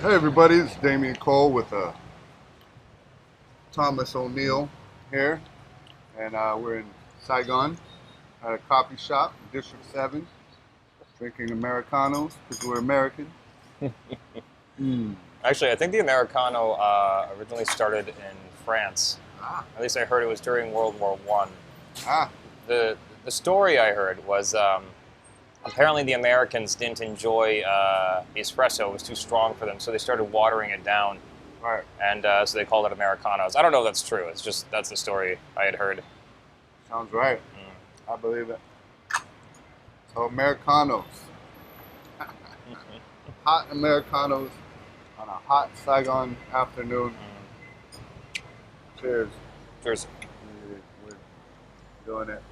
Hey everybody, it's Damian Cole with Thomas O'Neill here, and we're in Saigon at a coffee shop in District 7, drinking Americanos because we're American. Mm. Actually, I think the Americano originally started in France. Ah, At least I heard it was during World War One. ah, The story I heard was apparently the Americans didn't enjoy the espresso; it was too strong for them, so they started watering it down, right. and so they called it Americanos. I don't know if that's true. It's just that's the story I had heard. Sounds right. Mm. I believe it. So Americanos, hot Americanos on a hot Saigon afternoon. Cheers. Cheers. We're doing it.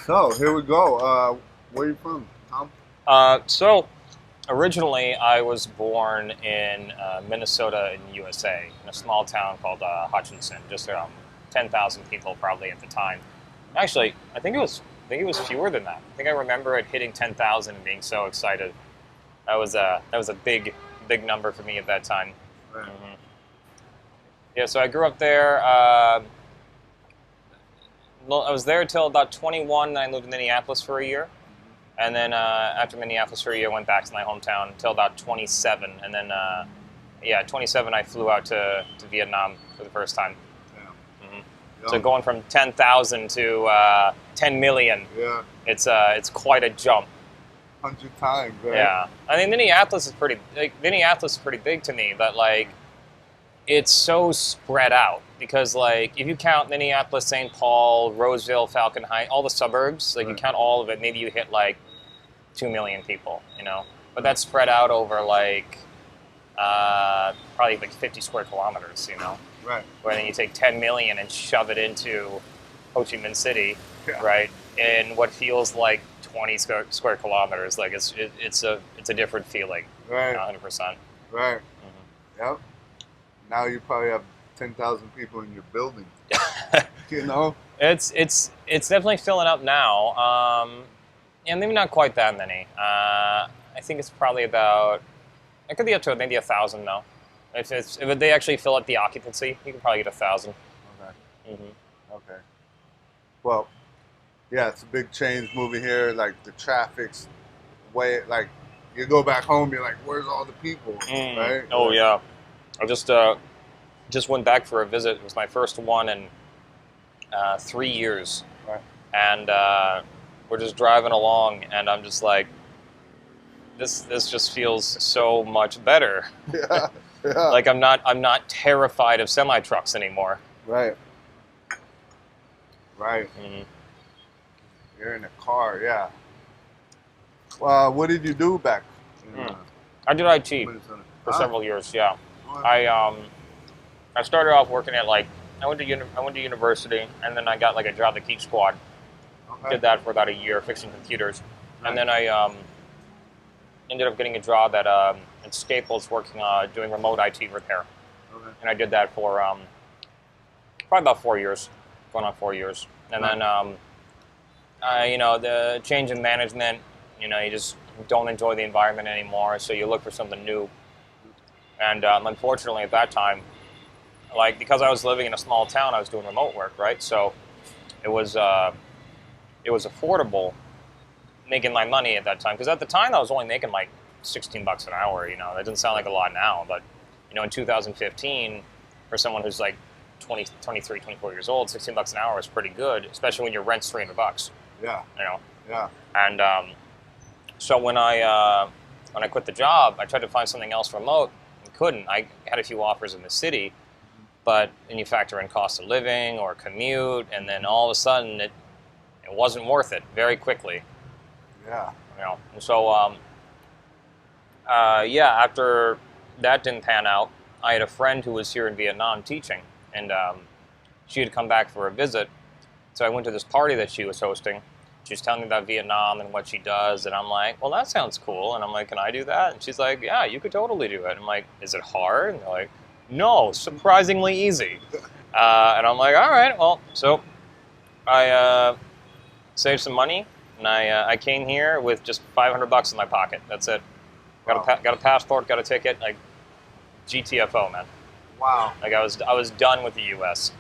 So here we go. Where are you from, Tom? So originally, I was born in Minnesota in the USA, in a small town called Hutchinson, just around 10,000 people probably at the time. Actually, I think it was fewer than that. I think I remember it hitting 10,000 and being so excited. That was a big number for me at that time. Right. Hmm. Yeah, so I grew up there. I was there until about 21, and I lived in Minneapolis for a year. And then after Minneapolis for a year, I went back to my hometown until about 27. And then, 27, I flew out to Vietnam for the first time. Yeah. Hmm. Yeah. So going from 10,000 to 10 million, Yeah. it's quite a jump. 100 times, right? Yeah, I mean Minneapolis is pretty big to me, but like it's so spread out because like if you count Minneapolis, St. Paul, Roseville, Falcon Heights, all the suburbs, like you Right. count all of it, maybe you hit like 2 million people, but that's spread out over like probably like 50 square kilometers, Right. where then you take 10 million and shove it into Ho Chi Minh City, Yeah. right, in what feels like 20 square kilometers. Like it's a different feeling, Right. 100%. Right. Mhm. Yep. Now you probably have 10,000 people in your building. You know? It's definitely filling up now. And maybe not quite that many. I think it's probably about. It could be up to maybe 1,000 now. If they actually fill up the occupancy, you can probably get 1,000. Okay. Hmm. Okay. Well, yeah, it's a big change moving here. Like the traffic's way. Like you go back home, you're like, "Where's all the people?" Right? Oh yeah, I just went back for a visit. It was my first one in 3 years, Right. and we're just driving along, and I'm just like, this just feels so much better. Yeah. Yeah. Like I'm not terrified of semi trucks anymore. Right. Right. Mhm. You're in a car. Yeah. Well, what did you do back in I did IT Minnesota? for Huh? several years. Yeah, What? I started off working at like I went to university, and then I got like a job at Geek Squad. Okay. Did that for about a year, fixing computers, Right. and then I ended up getting a job at Staples, working doing remote IT repair, Okay. and I did that for probably about 4 years, going on 4 years, and Right. then the change in management, you just don't enjoy the environment anymore, so you look for something new, and unfortunately at that time, like because I was living in a small town, I was doing remote work, right? So it was affordable making my money at that time, because at the time I was only making like $16 an hour. That doesn't sound like a lot now, but in 2015, for someone who's like 20, 23, 24 years old, $16 an hour is pretty good, especially when your rent's $300. Yeah. Yeah. And so when I quit the job, I tried to find something else remote and couldn't. I had a few offers in the city, but then you factor in cost of living or commute, and then all of a sudden it wasn't worth it very quickly. Yeah. And so after that didn't pan out, I had a friend who was here in Vietnam teaching, and she had come back for a visit. So I went to this party that she was hosting. She was telling me about Vietnam and what she does, and I'm like, well, that sounds cool. And I'm like, can I do that? And she's like, yeah, you could totally do it. I'm like, is it hard? And they're like, no, surprisingly easy. And I'm like, all right, well, so I saved some money, and I came here with just $500 in my pocket. That's it. Got got a passport, got a ticket, like GTFO, man. Wow. Like I was done with the U.S.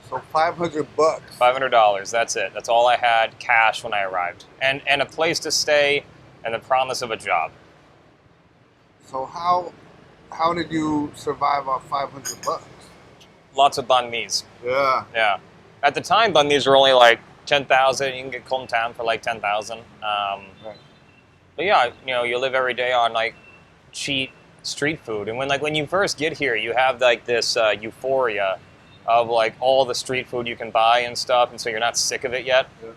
So $500. $500. That's it. That's all I had cash when I arrived, and a place to stay, and the promise of a job. So how did you survive off $500? Lots of banh mi's. Yeah. Yeah. At the time, banh mi's were only like 10,000. You can get Khom Tam for like 10,000. Right. But yeah, you live every day on like cheap street food, and when you first get here, you have like this euphoria of like all the street food you can buy and stuff, and so you're not sick of it yet. Yeah.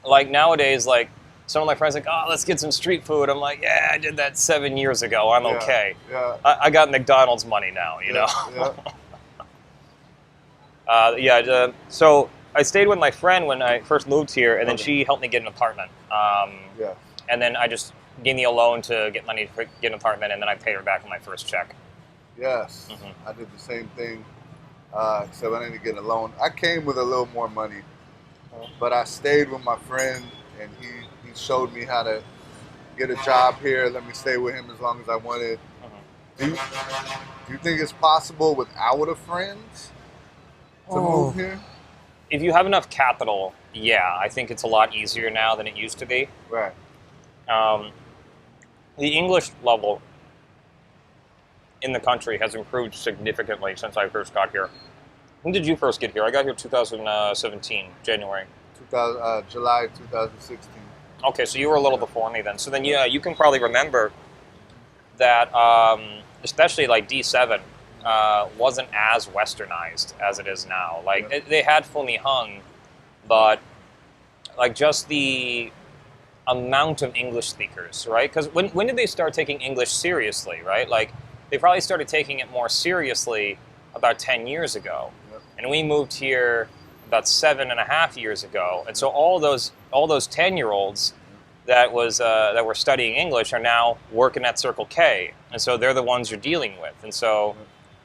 Like nowadays, like some of my friends are like, oh, let's get some street food. I'm like, yeah, I did that 7 years ago. I'm okay. Yeah. I got McDonald's money now, you know. Yeah. So I stayed with my friend when I first moved here, and then she helped me get an apartment. Yeah. And then I just gave me a loan to get money to get an apartment, and then I paid her back on my first check. Yes. I did the same thing, except I didn't get a loan. I came with a little more money, but I stayed with my friend, and he showed me how to get a job here, let me stay with him as long as I wanted. Do you think it's possible without a friend to move here? If you have enough capital, yeah, I think it's a lot easier now than it used to be. Right. The English level in the country has improved significantly since I first got here. When did you first get here? I got here 2017, January. July 2016. Okay, so you were a little before me then. So then, yeah, you can probably remember that, especially like D7, wasn't as westernized as it is now. Like they had Fumi Hung, but like just the amount of English speakers, right? Because when did they start taking English seriously, right? Like they probably started taking it more seriously about 10 years ago, and we moved here about 7.5 years ago, and so all those 10-year-olds that were studying English are now working at Circle K, and so they're the ones you're dealing with, and so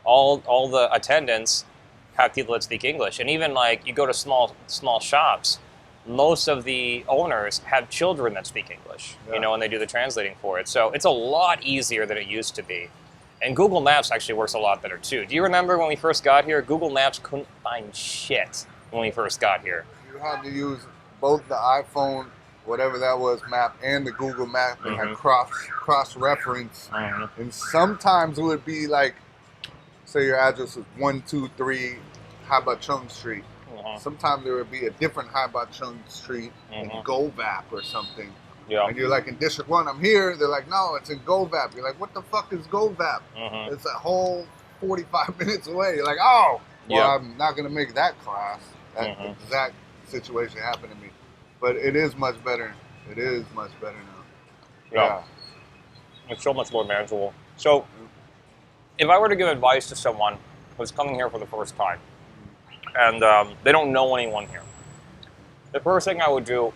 all the attendants have people that speak English, and even like you go to small shops, most of the owners have children that speak English, and they do the translating for it. So it's a lot easier than it used to be. And Google Maps actually works a lot better too. Do you remember when we first got here? Google Maps couldn't find shit when we first got here. You had to use both the iPhone, whatever that was, map, and the Google Map, and had cross-reference. And sometimes it would be like, say your address was 123 Habachung Street. Sometimes there would be a different Habachung Street in Govap or something. Yeah. And you're like, in District 1, I'm here. They're like, no, it's in Govap. You're like, what the fuck is Govap? It's a whole 45 minutes away. You're like, oh, well, I'm not going to make that class. That exact situation happened to me. But it is much better. It is much better now. Yeah. It's so much more manageable. So, if I were to give advice to someone who's coming here for the first time, and they don't know anyone here, the first thing I would do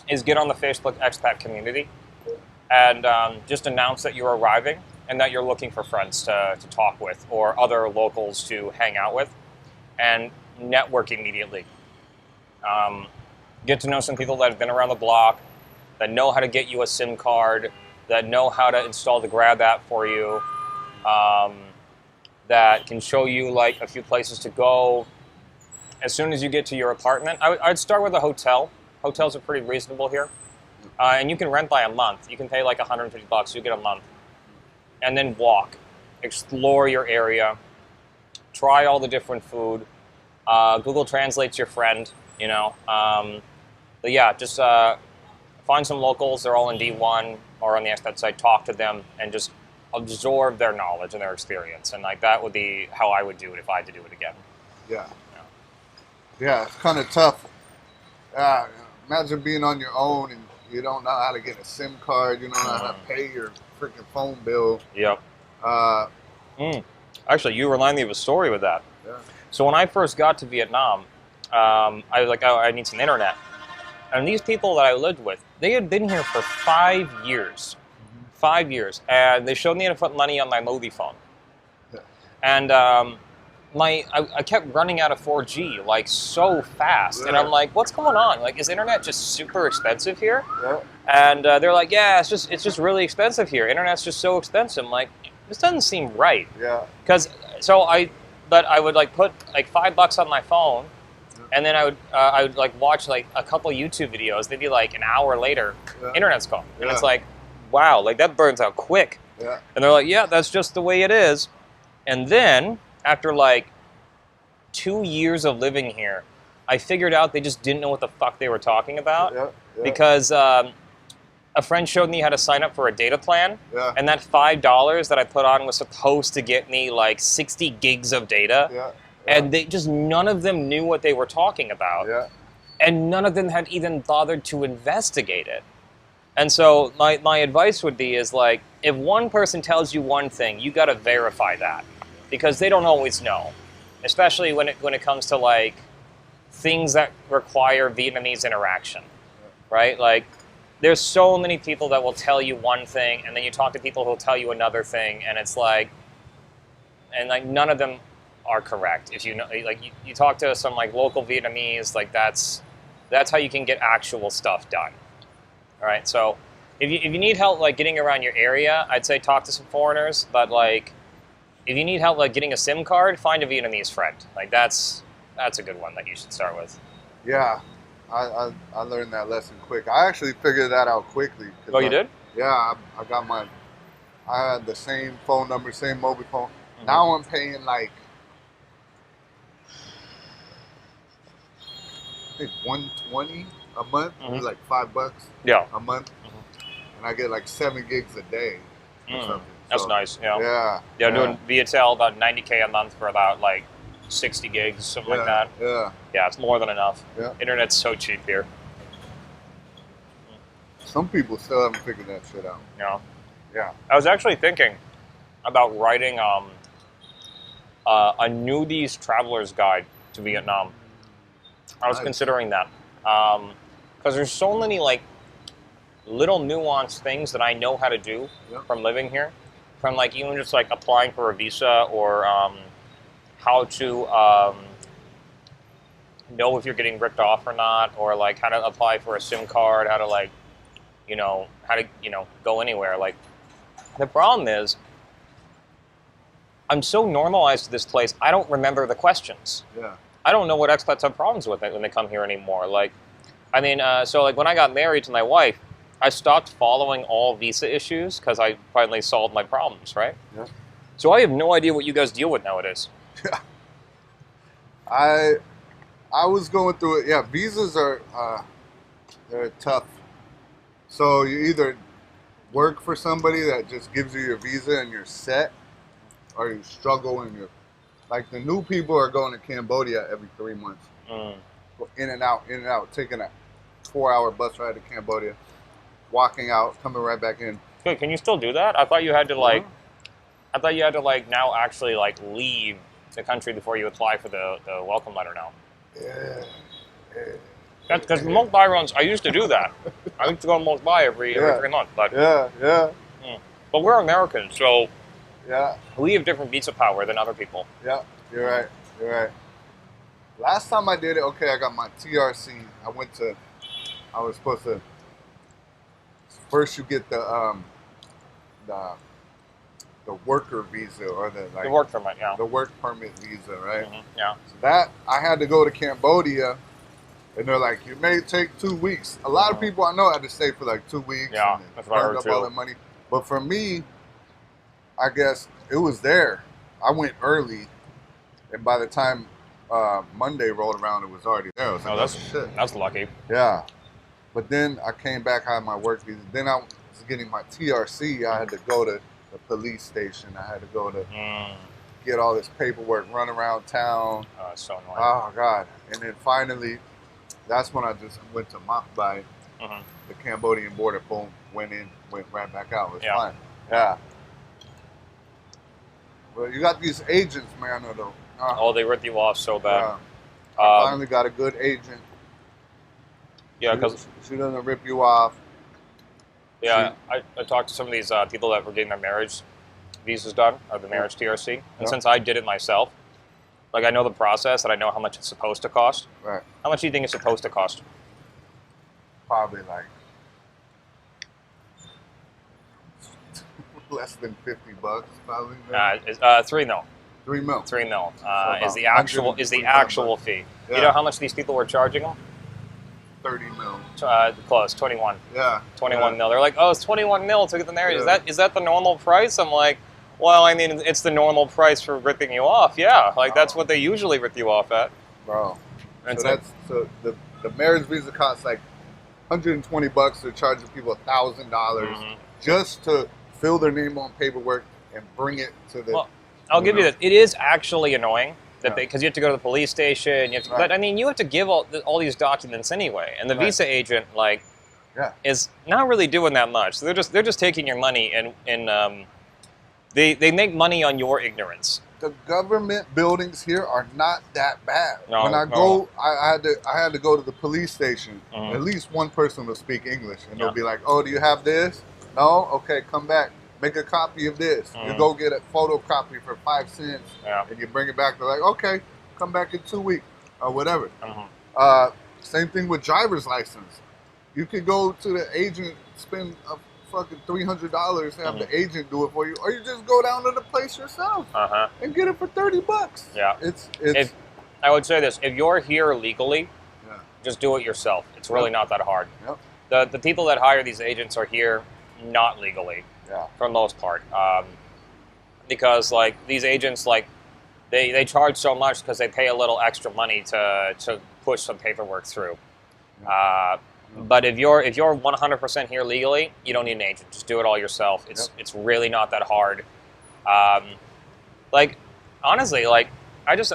is get on the Facebook expat community and just announce that you're arriving and that you're looking for friends to talk with or other locals to hang out with, and network immediately. Get to know some people that have been around the block, that know how to get you a SIM card, that know how to install the Grab app for you, that can show you like a few places to go. As soon as you get to your apartment, I'd start with a hotel. Hotels are pretty reasonable here. And you can rent by a month. You can pay like $150, you get a month. And then walk, explore your area, try all the different food. Google Translate's your friend, But yeah, just find some locals. They're all in D1 or on the expat site. Talk to them and just absorb their knowledge and their experience. And like that would be how I would do it if I had to do it again. Yeah, it's kind of tough. Imagine being on your own and you don't know how to get a SIM card. You don't know how to pay your freaking phone bill. Yep. Actually, you remind me of a story with that. Yeah. So when I first got to Vietnam, I was like, oh, I need some internet. And these people that I lived with, they had been here for 5 years. 5 years. And they showed me how to put money on my movie phone. Yeah. And I kept running out of 4G like so fast, and Yeah. I'm like, what's going on? Like, is internet just super expensive here? Yeah. And they're like, yeah, it's just really expensive here. Internet's just so expensive. I'm like, this doesn't seem right. Yeah. Because but I would like put like $5 on my phone, and then I would like watch like a couple YouTube videos. Maybe like an hour later, Yeah. internet's gone, and Yeah. it's like, wow, like that burns out quick. Yeah. And they're like, yeah, that's just the way it is. And then after like 2 years of living here, I figured out they just didn't know what the fuck they were talking about Yeah. Yeah. because a friend showed me how to sign up for a data plan, Yeah. and that $5 that I put on was supposed to get me like 60 gigs of data, Yeah. and they just none of them knew what they were talking about, Yeah. and none of them had even bothered to investigate it. And so my advice would be is like, if one person tells you one thing, you got to verify that, because they don't always know, especially when it comes to like things that require Vietnamese interaction, right? Like, there's so many people that will tell you one thing, and then you talk to people who'll tell you another thing, and it's like, and like none of them are correct. If you know, like you talk to some like local Vietnamese, like that's how you can get actual stuff done. All right, so if you need help like getting around your area, I'd say talk to some foreigners. But like, if you need help like getting a SIM card, find a Vietnamese friend. Like that's a good one that you should start with. Yeah. I learned that lesson quick. I actually figured that out quickly. Oh, you did? Yeah, I got I had the same phone number, same mobile phone. Mm-hmm. Now I'm paying like, I think $120 a month, Mhm. like $5 Yeah. a month, and I get like 7 gigs a day or something. That's So, nice. Yeah. Yeah. Yeah, doing Viatel about $90K a month for about like 60 gigs, something like that. Yeah. Yeah, it's more than enough. Yeah. Internet's so cheap here. Some people still haven't figured that shit out. You know? Yeah. I was actually thinking about writing a newbies traveler's guide to Vietnam. I was Nice. considering that because there's so many like little nuanced things that I know how to do from living here, from like even just like applying for a visa or how to know if you're getting ripped off or not, or like how to apply for a SIM card, how to like how to go anywhere. Like, the problem is I'm so normalized to this place, I don't remember the questions. Yeah. I don't know what expats have problems with it when they come here anymore. Like, I mean, so like when I got married to my wife, I stopped following all visa issues because I finally solved my problems, right? Yeah. So I have no idea what you guys deal with nowadays. I was going through it. Yeah, visas are they're tough. So you either work for somebody that just gives you your visa and you're set, or you struggle and you're like the new people are going to Cambodia every 3 months, in and out, taking a 4-hour bus ride to Cambodia, walking out, coming right back in. Wait, can you still do that? I thought you had to like, I thought you had to like now actually like leave the country before you apply for the welcome letter now. Yeah. That's because Mok Bai runs. I used to do that. I used to go to Mok Bai every 3 months, but but we're Americans, so we have different visa power than other people. Yeah, you're right. You're right. Last time I did it, okay, I got my TRC. I was supposed to. First, you get the worker visa or the work permit, yeah. The work permit visa, right? Mm-hmm, yeah. So that I had to go to Cambodia, and they're like, you may take 2 weeks. A lot of people I know had to stay for like 2 weeks. Yeah, and that's what I heard up too. all the money. But for me, I guess it was there. I went early, and by the time Monday rolled around, it was already there. I was like, shit. That's lucky. Yeah. But then I came back, I had my work visa. Then I was getting my TRC. I had to go to the police station. I had to go to get all this paperwork, run around town. Oh, it's so annoying. Oh, God. And then finally, that's when I just went to Mok Bai, the Cambodian border. Boom, went in, went right back out. It was fine. Yeah. Well, you got these agents, man. They rip you off so bad. I finally got a good agent. Yeah, because she doesn't rip you off. Yeah, I talked to some of these people that were getting their marriage visas done, or the marriage TRC, and since I did it myself, Like, I know the process, and I know how much it's supposed to cost. Right. How much do you think it's supposed to cost? Probably like less than $50, probably. Maybe. 3 mil. 3 mil. 3 mil So is the actual $125. fee. Yeah. You know how much these people were charging them? 30 mil. Close, 21. Yeah. 21 yeah. mil. They're like, oh, it's 21 mil to get them there. Yeah. Is that the normal price? I'm like, well, I mean, it's the normal price for ripping you off. Yeah, like that's what they usually rip you off at. Bro. And So the marriage visa costs like $120. They're charging people $1,000 just to fill their name on paperwork and bring it to the. Well, I'll give you this. It is actually annoying that Yeah. because you have to go to the police station. You have to, but I mean, you have to give all these documents anyway, and the visa agent is not really doing that much. So they're just taking your money and they make money on your ignorance. The government buildings here are not that bad. No, when I no. go, I had to go to the police station. At least one person will speak English, and they'll be like, "Oh, do you have this? No, okay, come back. Make a copy of this. You go get a photocopy for 5 cents, and you bring it back. They're like, okay, come back in 2 weeks or whatever. Same thing with driver's license. You could go to the agent, spend a fucking $300, have the agent do it for you, or you just go down to the place yourself and get it for $30. Yeah, it's. I would say this: if you're here legally, just do it yourself. It's really not that hard. The people that hire these agents are here not legally. For the most part, because like these agents, like they charge so much because they pay a little extra money to push some paperwork through. But if you're 100% here legally, you don't need an agent. Just do it all yourself. It's really not that hard. Like honestly, like I was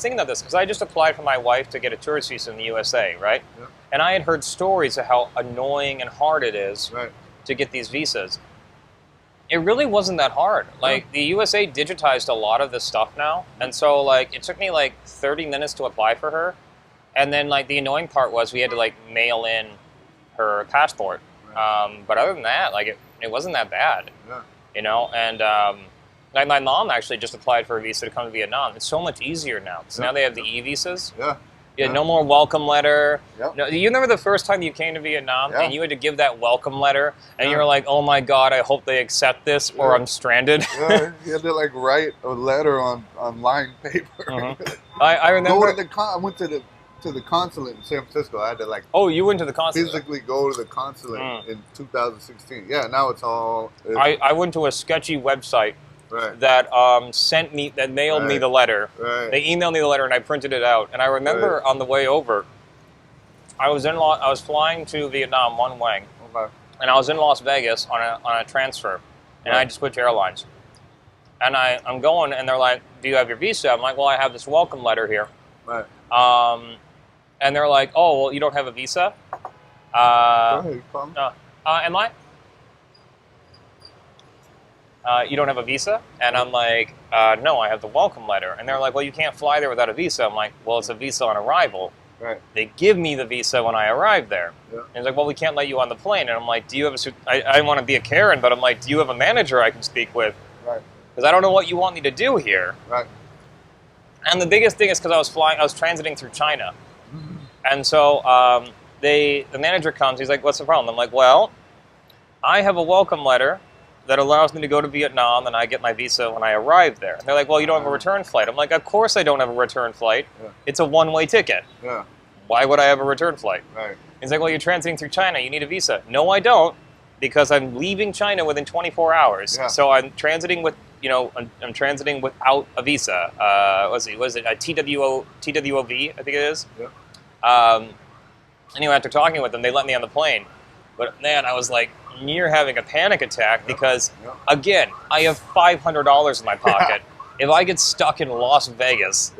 thinking of this because I just applied for my wife to get a tourist visa in the USA, right? And I had heard stories of how annoying and hard it is to get these visas. It really wasn't that hard. Like the USA digitized a lot of this stuff now, and so like it took me like 30 minutes to apply for her, and then like the annoying part was we had to like mail in her passport. But other than that, like it wasn't that bad. You know, and like my mom actually just applied for a visa to come to Vietnam. It's so much easier now. So now they have the e-visas. No more welcome letter. No, you remember the first time you came to Vietnam and you had to give that welcome letter, and you were like, "Oh my God, I hope they accept this, or I'm stranded." You had to like write a letter on lined paper. I remember. I went to the consulate in San Francisco. I had to like. Oh, you went to the consulate. Physically go to the consulate in 2016. Yeah, now it's all. I went to a sketchy website. That mailed me the letter. They emailed me the letter, and I printed it out. And I remember on the way over, I was flying to Vietnam one way, and I was in Las Vegas on a transfer, and I just switched airlines. And I'm going, and they're like, "Do you have your visa?" I'm like, "Well, I have this welcome letter here." And they're like, "Oh, well, you don't have a visa?" Am I? You don't have a visa? And I'm like, no, I have the welcome letter. And they're like, well, you can't fly there without a visa. I'm like, well, it's a visa on arrival. They give me the visa when I arrive there. And he's like, well, we can't let you on the plane. And I'm like, do you have I want to be a Karen, but I'm like, do you have a manager I can speak with? Because I don't know what you want me to do here. And the biggest thing is because I was transiting through China. And so the manager comes, he's like, what's the problem? I'm like, well, I have a welcome letter that allows me to go to Vietnam, and I get my visa when I arrive there. And they're like, well, you don't have a return flight. I'm like, of course I don't have a return flight. It's a one-way ticket. Why would I have a return flight? He's like, well, you're transiting through China. You need a visa. No, I don't, because I'm leaving China within 24 hours. So I'm transiting with, I'm transiting without a visa. Was it a TWOV, I think it is? Anyway, after talking with them, they let me on the plane. But man, I was like near having a panic attack because, again, I have $500 in my pocket. If I get stuck in Las Vegas,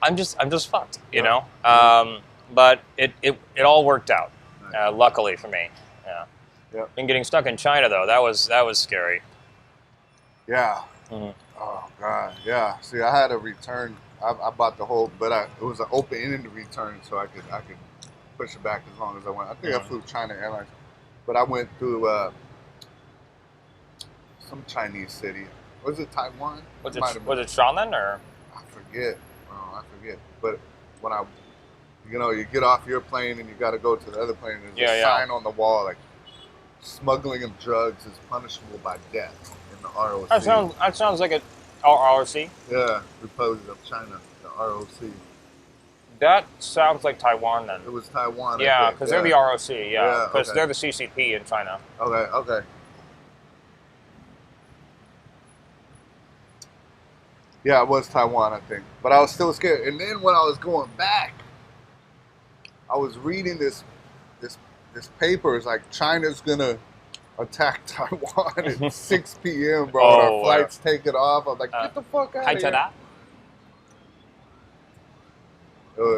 I'm just fucked, you know. But it all worked out, luckily for me. And getting stuck in China though, that was scary. Oh God, See, I had a return. I bought the whole, but it was an open-ended return, so I could push it back as long as I want. I think I flew China Airlines. But I went through some Chinese city. Was it Taiwan? Was it Xiamen or? I forget. Oh, I forget. But when you get off your plane and you got to go to the other plane, there's a sign on the wall like smuggling of drugs is punishable by death in the ROC. That sounds like a ROC. Yeah, Republic of China, the ROC. That sounds like Taiwan then. It was Taiwan. Yeah, because they're the ROC. Yeah, because okay. they're the CCP in China. Okay. Yeah, it was Taiwan, I think. But I was still scared. And then when I was going back, I was reading this paper. It's like China's gonna attack Taiwan at 6 p.m., bro. And our flight's taking off. I'm like, get the fuck out of here.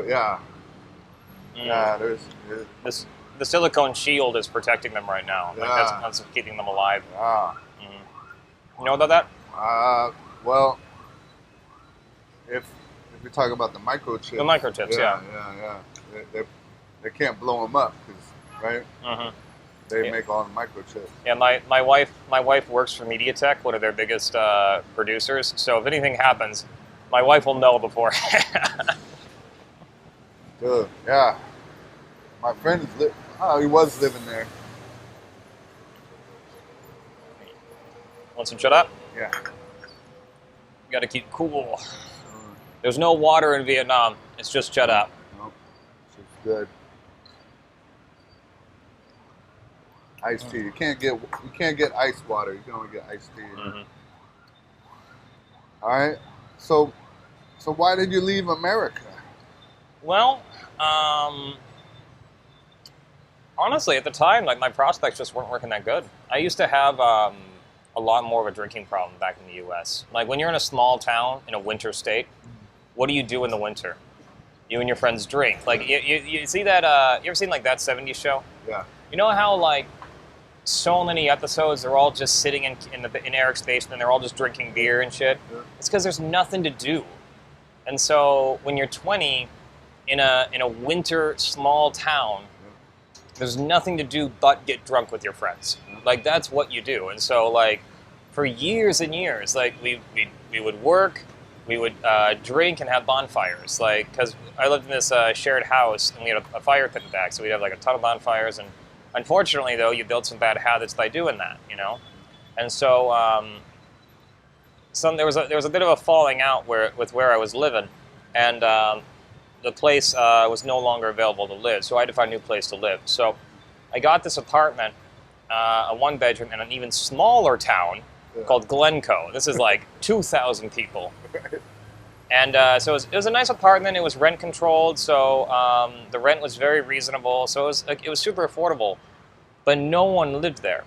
Yeah. Yeah, there's the silicone shield is protecting them right now. Yeah. Like that's keeping them alive. Yeah. You know about that? Well, if you're talking about the microchips. The microchips, yeah. They can't blow them up, right? Mm-hmm. They make all the microchips. Yeah, my wife works for MediaTek, one of their biggest producers. So if anything happens, my wife will know before. Good, yeah. My friend he was living there. Want some shut up? Yeah. You gotta keep cool. There's no water in Vietnam. It's just shut up. Nope. It's good. Iced tea. You can't get ice water. You can only get iced tea. Mm-hmm. All right. So why did you leave America? Well, honestly, at the time, like my prospects just weren't working that good. I used to have a lot more of a drinking problem back in the U.S. Like when you're in a small town in a winter state, what do you do in the winter? You and your friends drink. Like you see that? You ever seen like that '70s show? Yeah. You know how like so many episodes they're all just sitting in Eric's basement and they're all just drinking beer and shit. Yeah. It's because there's nothing to do. And so when you're 20 in a winter small town, there's nothing to do but get drunk with your friends. Like that's what you do. And so like for years and years, like we would work, we would drink and have bonfires. Like because I lived in this shared house and we had a fire pit in the back, so we'd have like a ton of bonfires. And unfortunately, though, you build some bad habits by doing that, you know. And so there was a bit of a falling out with where I was living, and the place was no longer available to live, so I had to find a new place to live. So I got this apartment, a one-bedroom, in an even smaller town called Glencoe. This is like 2,000 people. And so it was a nice apartment. It was rent-controlled, so the rent was very reasonable. So it was super affordable, but no one lived there.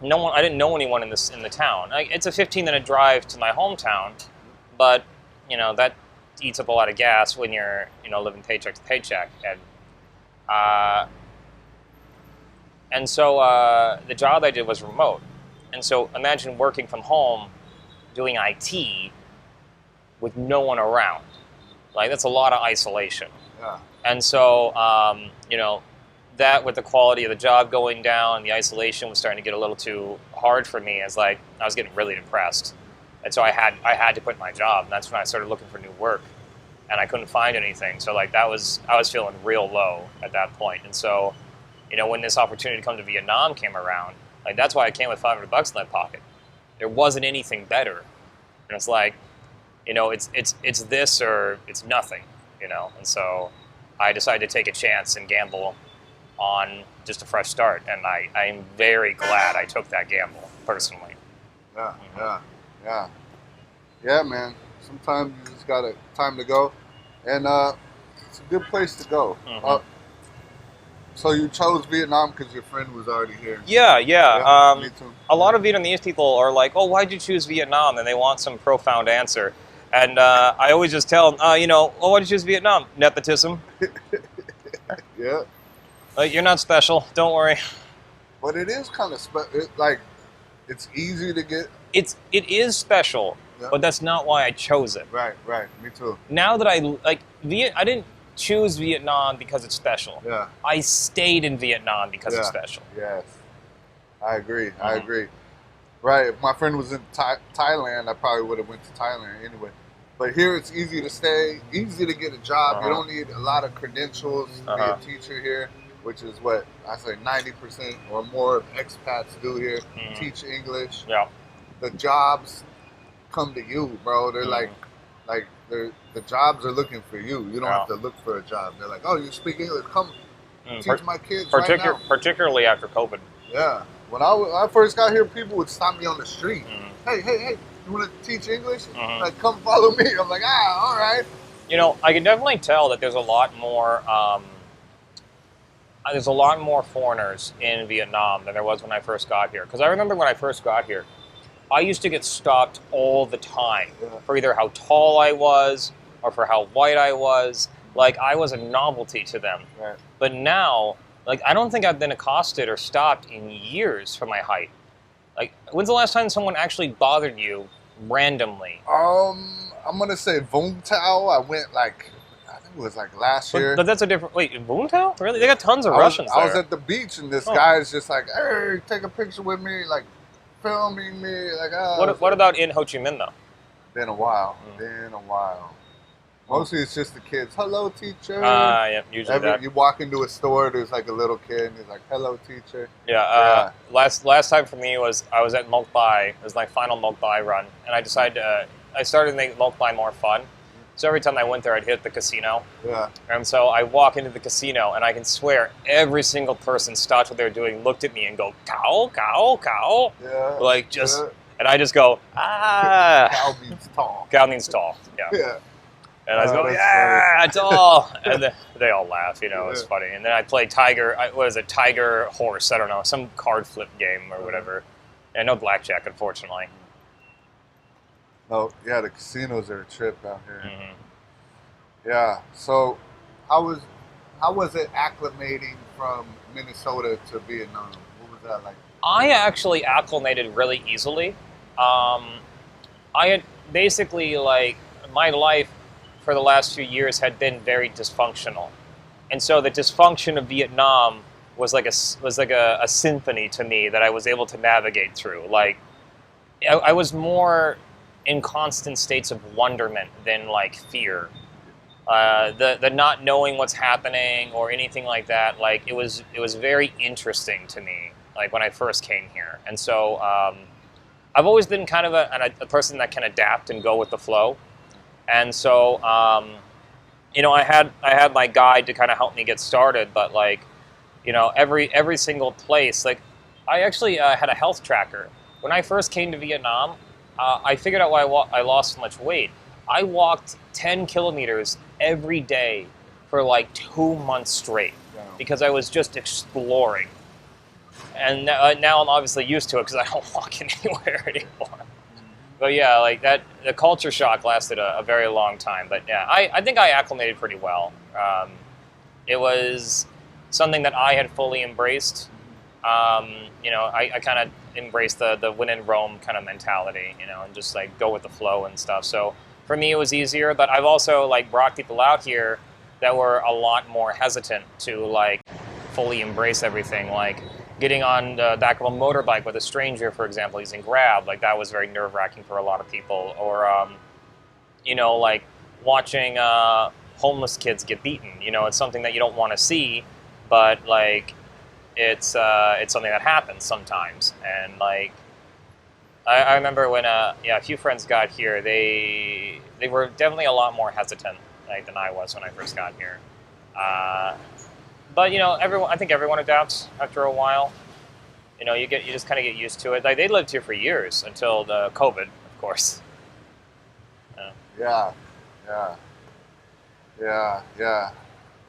I didn't know anyone in the town. It's a 15-minute drive to my hometown, but you know that eats up a lot of gas when you're living paycheck to paycheck. And so the job I did was remote. And so imagine working from home, doing IT with no one around. Like that's a lot of isolation. Yeah. And so that with the quality of the job going down, the isolation was starting to get a little too hard for me. As like I was getting really depressed. And so I had to quit my job, and that's when I started looking for new work, and I couldn't find anything. So like I was feeling real low at that point. And so, when this opportunity to come to Vietnam came around, like that's why I came with $500 in my pocket. There wasn't anything better, and it's like, it's this or it's nothing, And so I decided to take a chance and gamble on just a fresh start, and I'm very glad I took that gamble personally. Yeah. Yeah, man. Sometimes you just got time to go, and it's a good place to go. Mm-hmm. So you chose Vietnam because your friend was already here. Yeah. Me too. A lot of Vietnamese people are like, "Oh, why'd you choose Vietnam?" And they want some profound answer. And I always just tell them, "Oh, why'd you choose Vietnam? Nepotism." Yeah. You're not special. Don't worry. But it is kind of special. Like, it's easy to get. It is special, but that's not why I chose it. Right. Me too. Now that I didn't choose Vietnam because it's special. Yeah. I stayed in Vietnam because it's special. Yes. I agree. Mm-hmm. I agree. Right. If my friend was in Thailand, I probably would have went to Thailand anyway. But here it's easy to stay, easy to get a job. You Uh-huh. don't need a lot of credentials to be a teacher here, which is what I say 90% or more of expats do here. Teach English. Yeah. The jobs come to you, bro. They're the jobs are looking for you. You don't have to look for a job. They're like, oh, you speak English? Come teach my kids right now. Particularly after COVID. Yeah. When I first got here, people would stop me on the street. Hey, you want to teach English? Like, come follow me. I'm like, all right. You know, I can definitely tell that there's a lot more foreigners in Vietnam than there was when I first got here. Because I remember when I first got here, I used to get stopped all the time for either how tall I was or for how white I was. Like, I was a novelty to them. Right. But now, like, I don't think I've been accosted or stopped in years for my height. Like, when's the last time someone actually bothered you randomly? I'm gonna say Vung Tao. I went I think it was last year. But that's a different. Wait, Vung Tao? Really? They got tons of Russians there. I was at the beach and this guy's just like, hey, take a picture with me, like filming me, like. What about in Ho Chi Minh though? Been a while. Mostly it's just the kids. Hello, teacher. Yeah, usually that. You walk into a store, there's like a little kid, and he's like, hello, teacher. Yeah. Last time for me was I was at Mok Bai. It was my final Mok Bai run, and I decided I started to make Mok Bai more fun. So every time I went there, I'd hit the casino. Yeah. And so I walk into the casino, and I can swear every single person stopped what they were doing, looked at me, and go, cow, cow, cow. Yeah. Like just, and I just go, ah. Cow means tall. Cow means tall. Yeah. Yeah. And I was going, yeah, tall. And they all laugh, it's funny. And then I play Tiger, Tiger Horse, I don't know, some card flip game or whatever. And no blackjack, unfortunately. Oh, yeah, the casinos are a trip out here. Yeah, so how was it acclimating from Minnesota to Vietnam? What was that like? I actually acclimated really easily. I had basically, my life for the last few years had been very dysfunctional, and so the dysfunction of Vietnam was like a symphony to me that I was able to navigate through. Like, I was more in constant states of wonderment than fear. The not knowing what's happening or anything like that. Like, it was very interesting to me. Like when I first came here, and so I've always been kind of a person that can adapt and go with the flow. And so, I had my guide to kind of help me get started, but every single place, I actually had a health tracker. When I first came to Vietnam, I figured out why I lost so much weight. I walked 10 kilometers every day for 2 months straight because I was just exploring. And now I'm obviously used to it because I don't walk anywhere anymore. But yeah, the culture shock lasted a very long time. But yeah, I think I acclimated pretty well. It was something that I had fully embraced. I kind of embraced the win and roam kind of mentality, and just go with the flow and stuff. So for me, it was easier. But I've also brought people out here that were a lot more hesitant to fully embrace everything. Getting on the back of a motorbike with a stranger, for example, using Grab, that was very nerve-wracking for a lot of people. Or, watching homeless kids get beaten. It's something that you don't want to see, but it's something that happens sometimes. And I remember when a few friends got here, they were definitely a lot more hesitant than I was when I first got here. But I think everyone adapts after a while. You just kind of get used to it. They lived here for years until the COVID, of course. Yeah.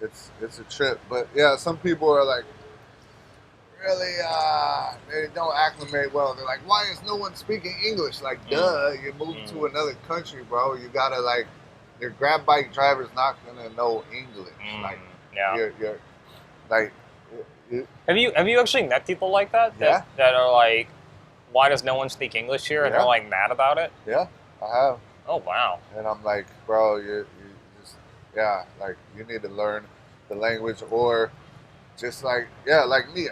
It's a trip, but yeah, some people are really they don't acclimate well. They're like, why is no one speaking English? Duh, you moved to another country, bro. You gotta your Grab bike driver's not gonna know English. Have you actually met people like that? That are why does no one speak English here? And they're mad about it? Yeah, I have. Oh, wow. And I'm like, bro, you just, you need to learn the language, or just like me,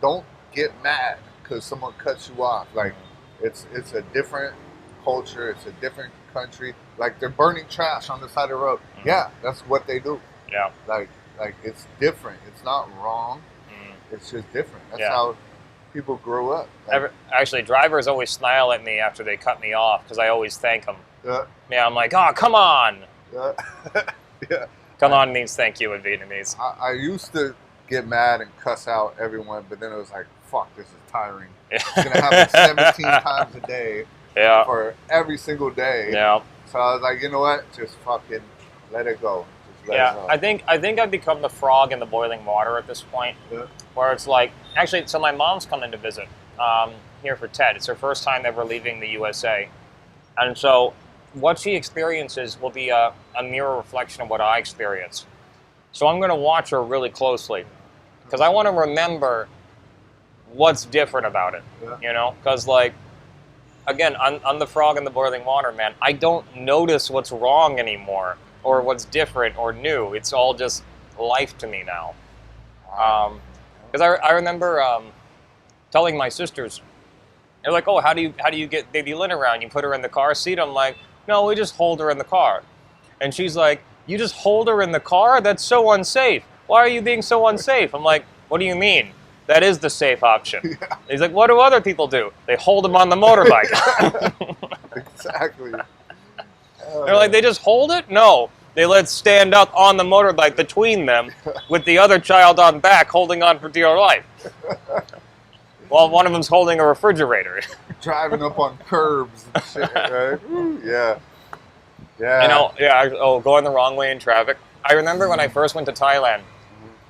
don't get mad because someone cuts you off. It's a different culture, it's a different country, like they're burning trash on the side of the road. Mm-hmm. Yeah, that's what they do. Yeah. Like it's different. It's not wrong. It's just different. That's how people grow up. Like, actually, drivers always smile at me after they cut me off because I always thank them. Yeah. I'm like, oh, come on. Yeah. Yeah. Come on means thank you in Vietnamese. I used to get mad and cuss out everyone, but then it was like, fuck, this is tiring. Yeah. It's going to happen 17 times a day for every single day. Yeah. So I was like, you know what? Just fucking let it go. Just let it go. I think I've become the frog in the boiling water at this point. Yeah. Where it's like, actually, so my mom's coming to visit here for TED. It's her first time ever leaving the USA. And so what she experiences will be a mirror reflection of what I experience. So I'm going to watch her really closely because I want to remember what's different about it, you know? Because, like, again, I'm the frog in the boiling water, man. I don't notice what's wrong anymore or what's different or new. It's all just life to me now. Because I remember telling my sisters, they're like, oh, how do you get baby Lynn around? You put her in the car seat? I'm like, no, we just hold her in the car. And she's like, you just hold her in the car? That's so unsafe. Why are you being so unsafe? I'm like, what do you mean? That is the safe option. Yeah. He's like, what do other people do? They hold them on the motorbike. Exactly. They're like, they just hold it? No. They let it stand up on the motorbike between them with the other child on back holding on for dear life. While one of them's holding a refrigerator. Driving up on curbs and shit, right? Yeah. Yeah. You know, going the wrong way in traffic. I remember when I first went to Thailand,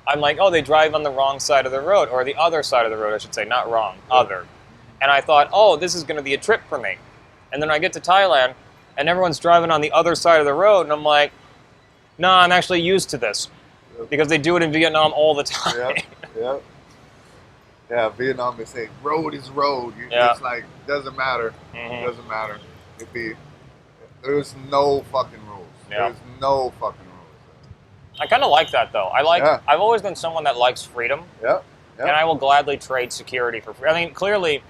I'm like, oh, they drive on the wrong side of the road, or the other side of the road, I should say, not wrong, other. And I thought, oh, this is going to be a trip for me. And then I get to Thailand, and everyone's driving on the other side of the road, and I'm like, no, I'm actually used to this. Because they do it in Vietnam all the time. Yep. Yeah, Vietnam is saying, road is road. It's like, doesn't matter. It doesn't matter. There's no fucking rules. There's no fucking rules. I kind of like that, though. I've always been someone that likes freedom. Yep. And I will gladly trade security for free. I mean, clearly,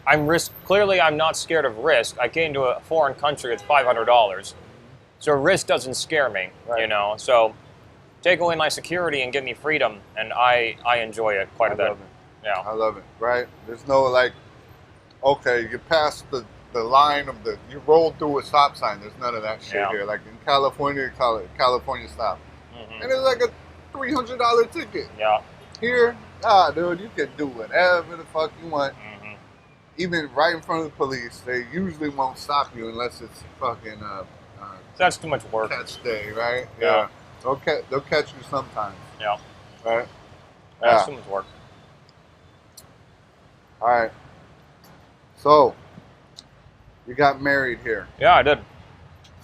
I'm not scared of risk. I came to a foreign country with $500. So risk doesn't scare me, you know. So take away my security and give me freedom, and I enjoy it quite a bit. Yeah. I love it, right? There's no, like, okay, you pass the line of you roll through a stop sign. There's none of that shit here. Like in California, you call it California stop. And it's like a $300 ticket. Yeah. Here, dude, you can do whatever the fuck you want. Even right in front of the police, they usually won't stop you unless it's fucking that's too much work. Catch day, right? Yeah. They'll catch you sometimes. Yeah. Right? That's too much work. All right. So, you got married here. Yeah, I did.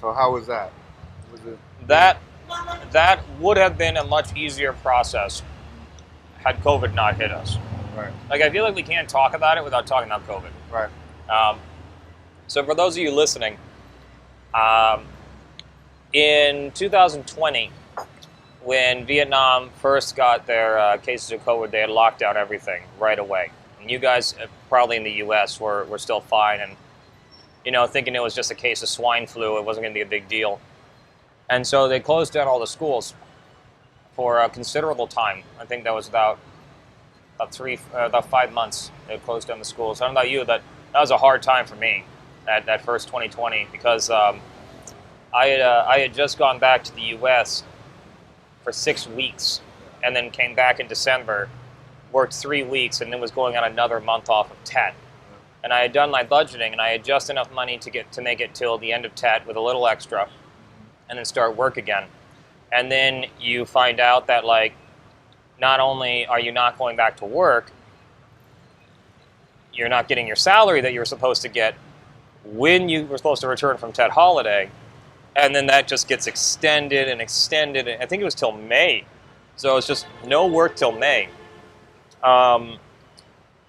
So how was that? Was it that would have been a much easier process had COVID not hit us. Right. Like, I feel like we can't talk about it without talking about COVID. Right. So for those of you listening, in 2020, when Vietnam first got their cases of COVID, they had locked down everything right away. And you guys, probably in the U.S., were still fine and, you know, thinking it was just a case of swine flu. It wasn't going to be a big deal. And so they closed down all the schools for a considerable time. I think that was about 5 months they closed down the schools. I don't know about you, that was a hard time for me, that first 2020, because I had just gone back to the U.S. for 6 weeks and then came back in December, worked 3 weeks, and then was going on another month off of TET. And I had done my budgeting, and I had just enough money to make it till the end of TET with a little extra, and then start work again. And then you find out that, like, not only are you not going back to work, you're not getting your salary that you were supposed to get when you were supposed to return from TET holiday, and then that just gets extended and extended. I think it was till May. So it's just no work till May. And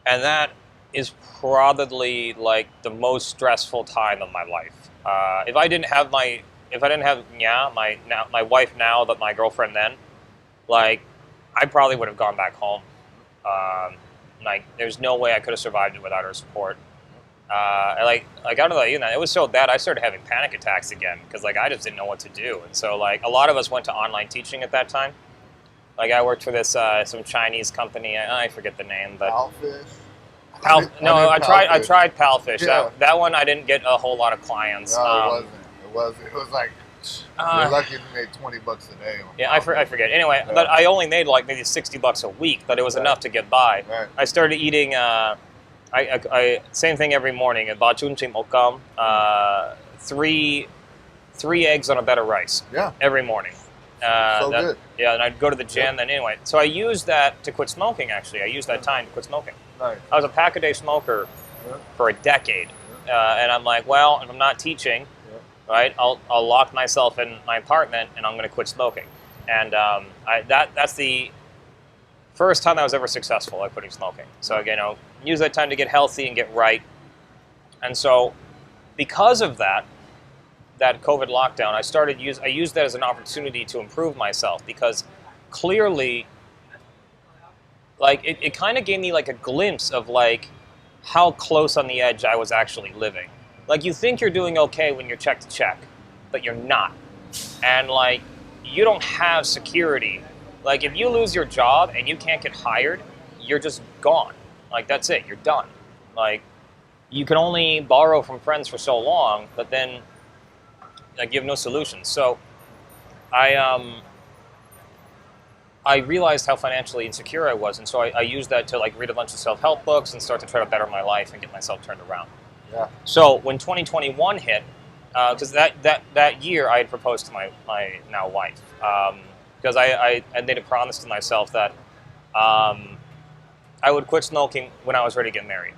that is probably like the most stressful time of my life. If I didn't have my wife now, but my girlfriend then, like, I probably would have gone back home. Like, there's no way I could have survived it without her support. I don't know, it was so bad I started having panic attacks again because like I just didn't know what to do. And so like a lot of us went to online teaching at that time. Like I worked for this some Chinese company. I forget the name, but Palfish. I tried Palfish. Yeah. That one I didn't get a whole lot of clients. No, it wasn't. It was like you're lucky if you made $20 a day. Yeah, I forget. Anyway, Yeah. but I only made like maybe $60 a week, but it was enough to get by. Right. I started eating. I same thing every morning. About three eggs on a bed of rice. Yeah. Every morning. Good. Yeah, and I'd go to the gym. And anyway, so I used that to quit smoking. Actually, I used that time to quit smoking. Nice. I was a pack-a-day smoker for a decade, and I'm like, well, if I'm not teaching, right, I'll lock myself in my apartment and I'm going to quit smoking. And that's the first time I was ever successful at quitting smoking. So use that time to get healthy and get right. And so, because of that COVID lockdown, I used that as an opportunity to improve myself because clearly, like it kind of gave me like a glimpse of like how close on the edge I was actually living. Like you think you're doing okay when you're check to check, but you're not. And like you don't have security. Like if you lose your job and you can't get hired, you're just gone. Like that's it, you're done. Like you can only borrow from friends for so long, but then like you have no solutions. So I realized how financially insecure I was, and so I used that to like read a bunch of self-help books and start to try to better my life and get myself turned around. Yeah. So when 2021 hit, because that year I had proposed to my now wife, because I made a promise to myself that I would quit smoking when I was ready to get married,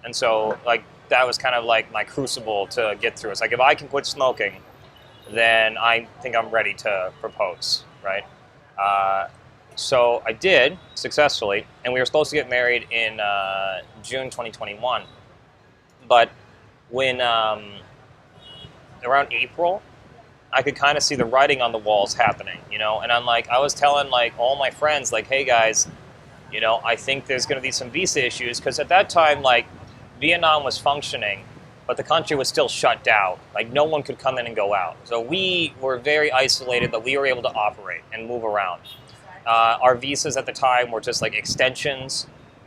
and so like that was kind of like my crucible to get through. It's like if I can quit smoking, then I think I'm ready to propose, right? So I did successfully, and we were supposed to get married in June 2021. But when around April, I could kind of see the writing on the walls happening, And I'm like, I was telling like all my friends, like, hey guys, I think there's going to be some visa issues because at that time, like, Vietnam was functioning, but the country was still shut down. Like no one could come in and go out. So we were very isolated, but we were able to operate and move around. Our visas at the time were just like extensions.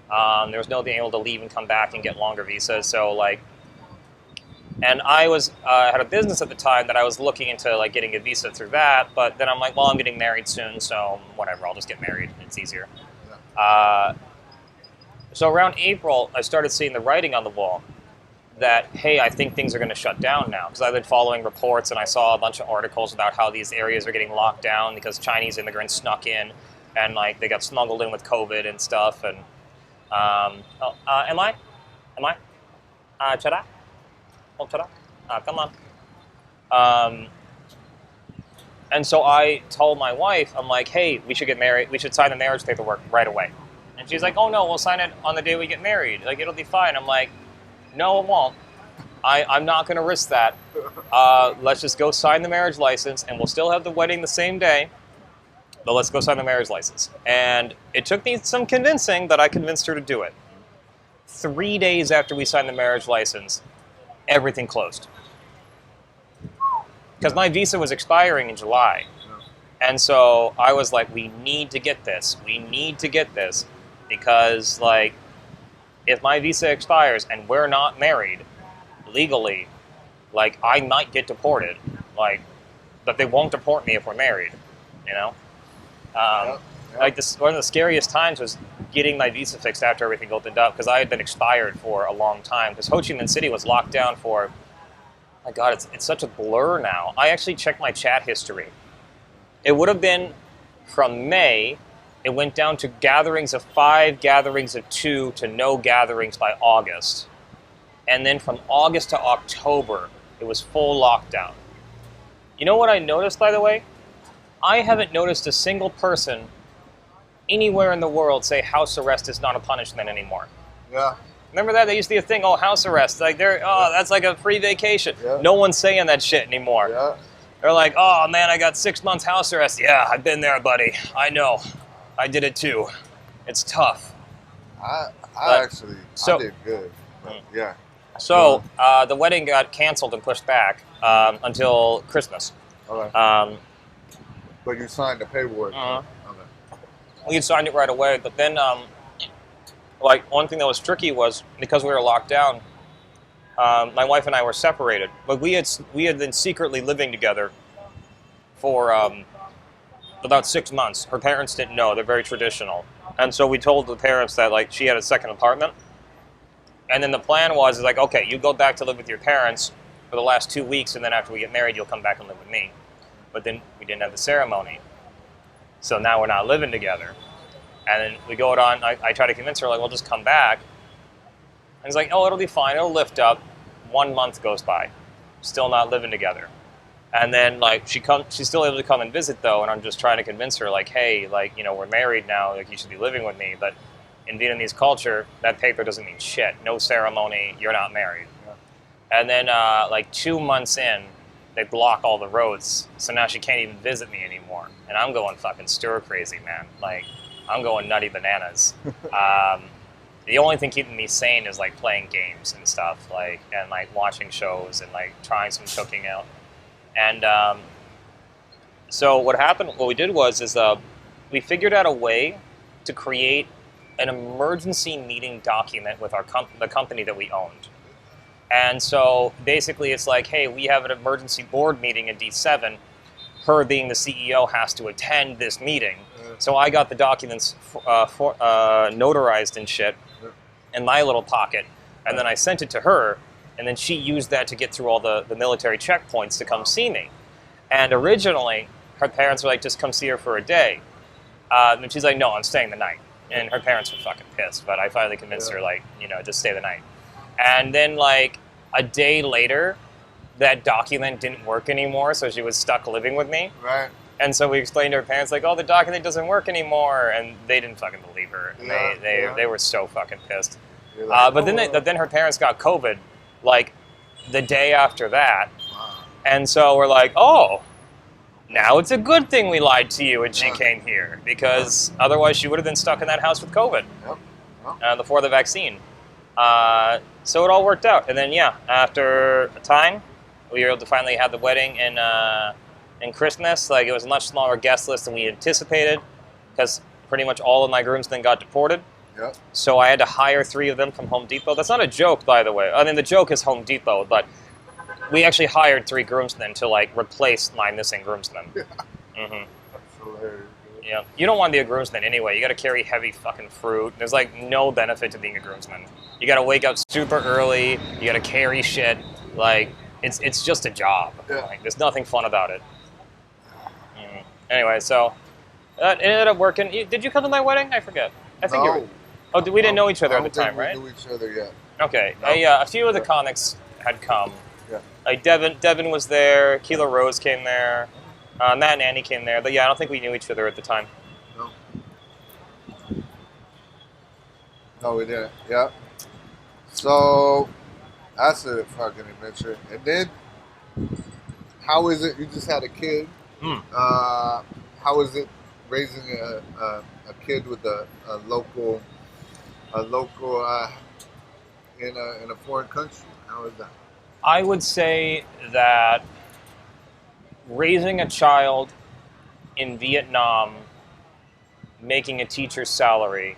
There was no being able to leave and come back and get longer visas. So like, and I was had a business at the time that I was looking into like getting a visa through that. But then I'm like, well, I'm getting married soon, so whatever. I'll just get married. It's easier. So around April, I started seeing the writing on the wall that, hey, I think things are going to shut down now. Because I've been following reports and I saw a bunch of articles about how these areas are getting locked down because Chinese immigrants snuck in and like they got smuggled in with COVID and stuff. And am I? Chada? Oh, chada? Come on. And so I told my wife, I'm like, hey, we should get married. We should sign the marriage paperwork right away. And she's like, oh no, we'll sign it on the day we get married. Like it'll be fine. I'm like, no, it won't. I'm not going to risk that. Let's just go sign the marriage license, and we'll still have the wedding the same day, but let's go sign the marriage license. And it took me some convincing, but I convinced her to do it. 3 days after we signed the marriage license, everything closed. Because my visa was expiring in July. And so I was like, we need to get this. We need to get this. Because, like, if my visa expires and we're not married legally, like, I might get deported. Like, but they won't deport me if we're married, Like, one of the scariest times was getting my visa fixed after everything opened up, because I had been expired for a long time. Because Ho Chi Minh City was locked down for, my God, it's such a blur now. I actually checked my chat history. It would have been from May. It went down to gatherings of 5, gatherings of 2, to no gatherings by August. And then from August to October, it was full lockdown. You know what I noticed, by the way? I haven't noticed a single person anywhere in the world say house arrest is not a punishment anymore. Yeah. Remember that? They used to be a thing, house arrest. Like, that's like a free vacation. Yeah. No one's saying that shit anymore. Yeah. They're like, oh man, I got 6 months house arrest. Yeah, I've been there, buddy. I know. I did it too. It's tough. I did good. But yeah. So the wedding got canceled and pushed back until Christmas. Okay. But you signed the paperwork. Okay. We had signed it right away, but then like one thing that was tricky was because we were locked down. My wife and I were separated, but we had been secretly living together for about 6 months. Her parents didn't know; they're very traditional, and so we told the parents that like she had a second apartment. And then the plan was like, okay, you go back to live with your parents for the last 2 weeks, and then after we get married, you'll come back and live with me. But then we didn't have the ceremony, so now we're not living together. And then we go on. I try to convince her like, we'll just come back. And he's like, oh, it'll be fine. It'll lift up. 1 month goes by, still not living together. And then like she's still able to come and visit though. And I'm just trying to convince her like, hey, like we're married now. Like you should be living with me. But in Vietnamese culture, that paper doesn't mean shit. No ceremony. You're not married. Yeah. And then like 2 months in, they block all the roads. So now she can't even visit me anymore. And I'm going fucking stir crazy, man. Like I'm going nutty bananas. The only thing keeping me sane is like playing games and stuff, like and like watching shows and like trying some cooking out. And so what we did was we figured out a way to create an emergency meeting document with the company that we owned. And so basically it's like, hey, we have an emergency board meeting in D7. Her being the CEO has to attend this meeting. So I got the documents notarized and shit in my little pocket, and then I sent it to her, and then she used that to get through all the military checkpoints to come see me. And originally, her parents were like, just come see her for a day. And she's like, no, I'm staying the night. And her parents were fucking pissed, but I finally convinced her, like, just stay the night. And then, like, a day later, that document didn't work anymore, so she was stuck living with me. Right. And so we explained to her parents, like, oh, the document doesn't work anymore. And they didn't fucking believe her. And they were so fucking pissed. Like, but then her parents got COVID, like, the day after that. Wow. And so we're like, oh, now it's a good thing we lied to you and she came here. Because otherwise she would have been stuck in that house with COVID before the vaccine. So it all worked out. And then, after a time, we were able to finally have the wedding and Christmas. Like, it was a much smaller guest list than we anticipated because pretty much all of my groomsmen got deported. Yep. So I had to hire 3 of them from Home Depot. That's not a joke, by the way. I mean, the joke is Home Depot, but we actually hired 3 groomsmen to, like, replace my missing groomsmen. Yeah. Mm-hmm. That's hilarious. Yeah. You don't want to be a groomsman anyway. You got to carry heavy fucking fruit. There's, like, no benefit to being a groomsman. You got to wake up super early. You got to carry shit. Like, it's just a job. Yeah. Like, there's nothing fun about it. Anyway, so it ended up working. Did you come to my wedding? I forget. I think you were. Oh, we didn't know each other at the time, right? We knew each other yet. Okay. No. A few of the comics had come. Yeah. Like Devin was there. Kilo Rose came there. Matt and Annie came there. But yeah, I don't think we knew each other at the time. No. No, we didn't. Yeah. So that's a fucking adventure. And then, how is it? You just had a kid. How is it raising a kid with a local in a foreign country? How is that? I would say that raising a child in Vietnam, making a teacher's salary,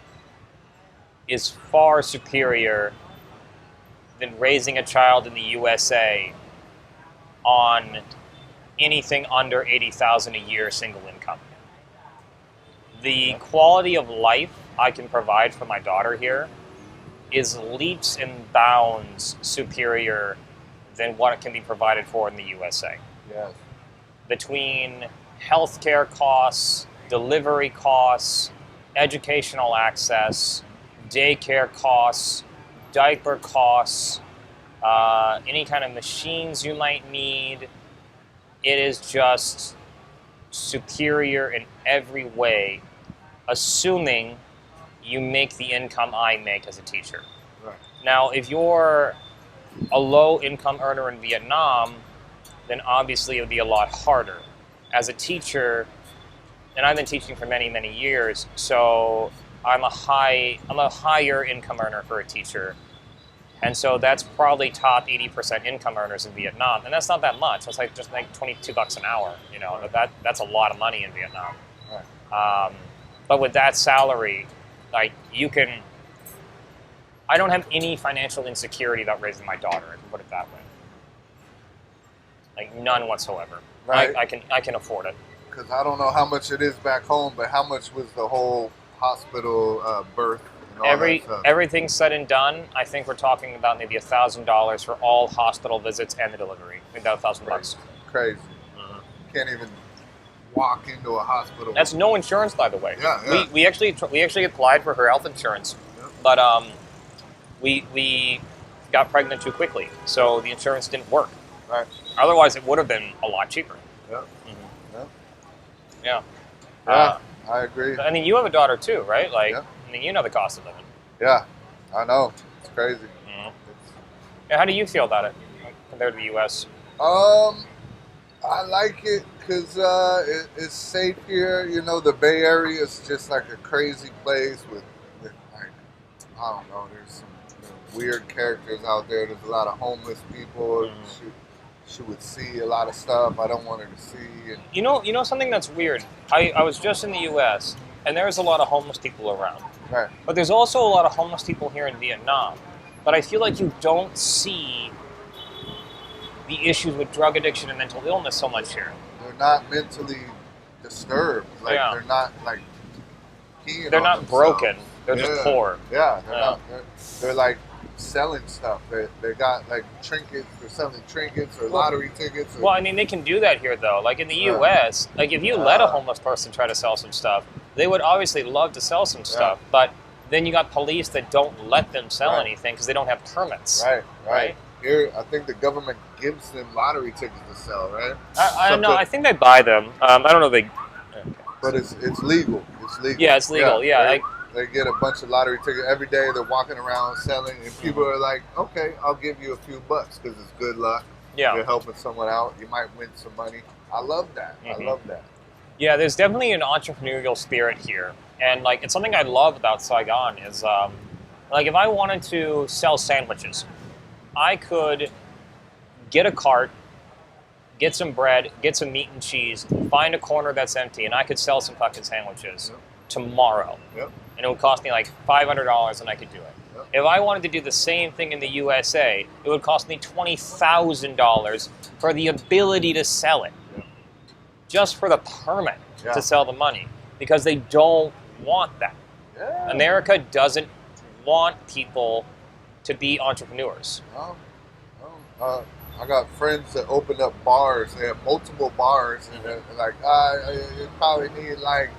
is far superior than raising a child in the USA on anything under $80,000 a year single income. The quality of life I can provide for my daughter here is leaps and bounds superior than what can be provided for in the USA. Yes. Between healthcare costs, delivery costs, educational access, daycare costs, diaper costs, any kind of machines you might need, it is just superior in every way, assuming you make the income I make as a teacher. Right. Now, if you're a low-income earner in Vietnam, then obviously it would be a lot harder. As a teacher, and I've been teaching for many, many years, so I'm a higher income earner for a teacher. And so that's probably top 80% income earners in Vietnam, and that's not that much. It's like just like $22 an hour, you know. But that's a lot of money in Vietnam. Right. But with that salary, like you can, I don't have any financial insecurity about raising my daughter. I can put it that way. Like none whatsoever. Right. I can afford it. Because I don't know how much it is back home, but how much was the whole hospital birth and all that stuff? Everything said and done, I think we're talking about maybe $1,000 for all hospital visits and the delivery. About $1,000. Crazy. You can't even walk into a hospital. That's no insurance, by the way. Yeah. We actually applied for her health insurance, but we got pregnant too quickly, so the insurance didn't work. Right. Otherwise, it would have been a lot cheaper. Yeah. Yeah. I agree. I mean, you have a daughter too, right? Like, Yeah. I mean, you know the cost of living. Yeah, I know. It's crazy. Yeah, how do you feel about it compared to the U.S.? I like it because it's safe here. You know, the Bay Area is just like a crazy place with like, I don't know, there's some weird characters out there. There's a lot of homeless people. She would see a lot of stuff I don't want her to see. And You know something that's weird? I was just in the U.S., and there's a lot of homeless people around. right. But there's also a lot of homeless people here in Vietnam. But I feel like you don't see the issues with drug addiction and mental illness so much here. They're not mentally disturbed. Like they're not like peeing They're on not themselves. broken. They're just poor. Yeah, they're not. They're like selling stuff. They got like trinkets. They're selling trinkets or lottery tickets. Well, I mean, they can do that here though. Like in the U.S., like if you let a homeless person try to sell some stuff, they would obviously love to sell some stuff, but then you got police that don't let them sell anything because they don't have permits. Right. Here, I think the government gives them lottery tickets to sell, right? I don't know. I think they buy them. I don't know. But it's legal. It's legal. Yeah, it's legal. Yeah. They get a bunch of lottery tickets every day. They're walking around selling, and people are like, "Okay, I'll give you a few bucks because it's good luck. Yeah. You're helping someone out. You might win some money." I love that. I love that. Yeah, there's definitely an entrepreneurial spirit here, and like it's something I love about Saigon is like if I wanted to sell sandwiches, I could get a cart, get some bread, get some meat and cheese, find a corner that's empty, and I could sell some fucking sandwiches tomorrow. Yep. And it would cost me like $500 and I could do it. Yep. If I wanted to do the same thing in the USA, it would cost me $20,000 for the ability to sell it. Yep. Just for the permit to sell the money. Because they don't want that. Yeah. America doesn't want people to be entrepreneurs. I got friends that opened up bars. They have multiple bars, and they're like, you probably need like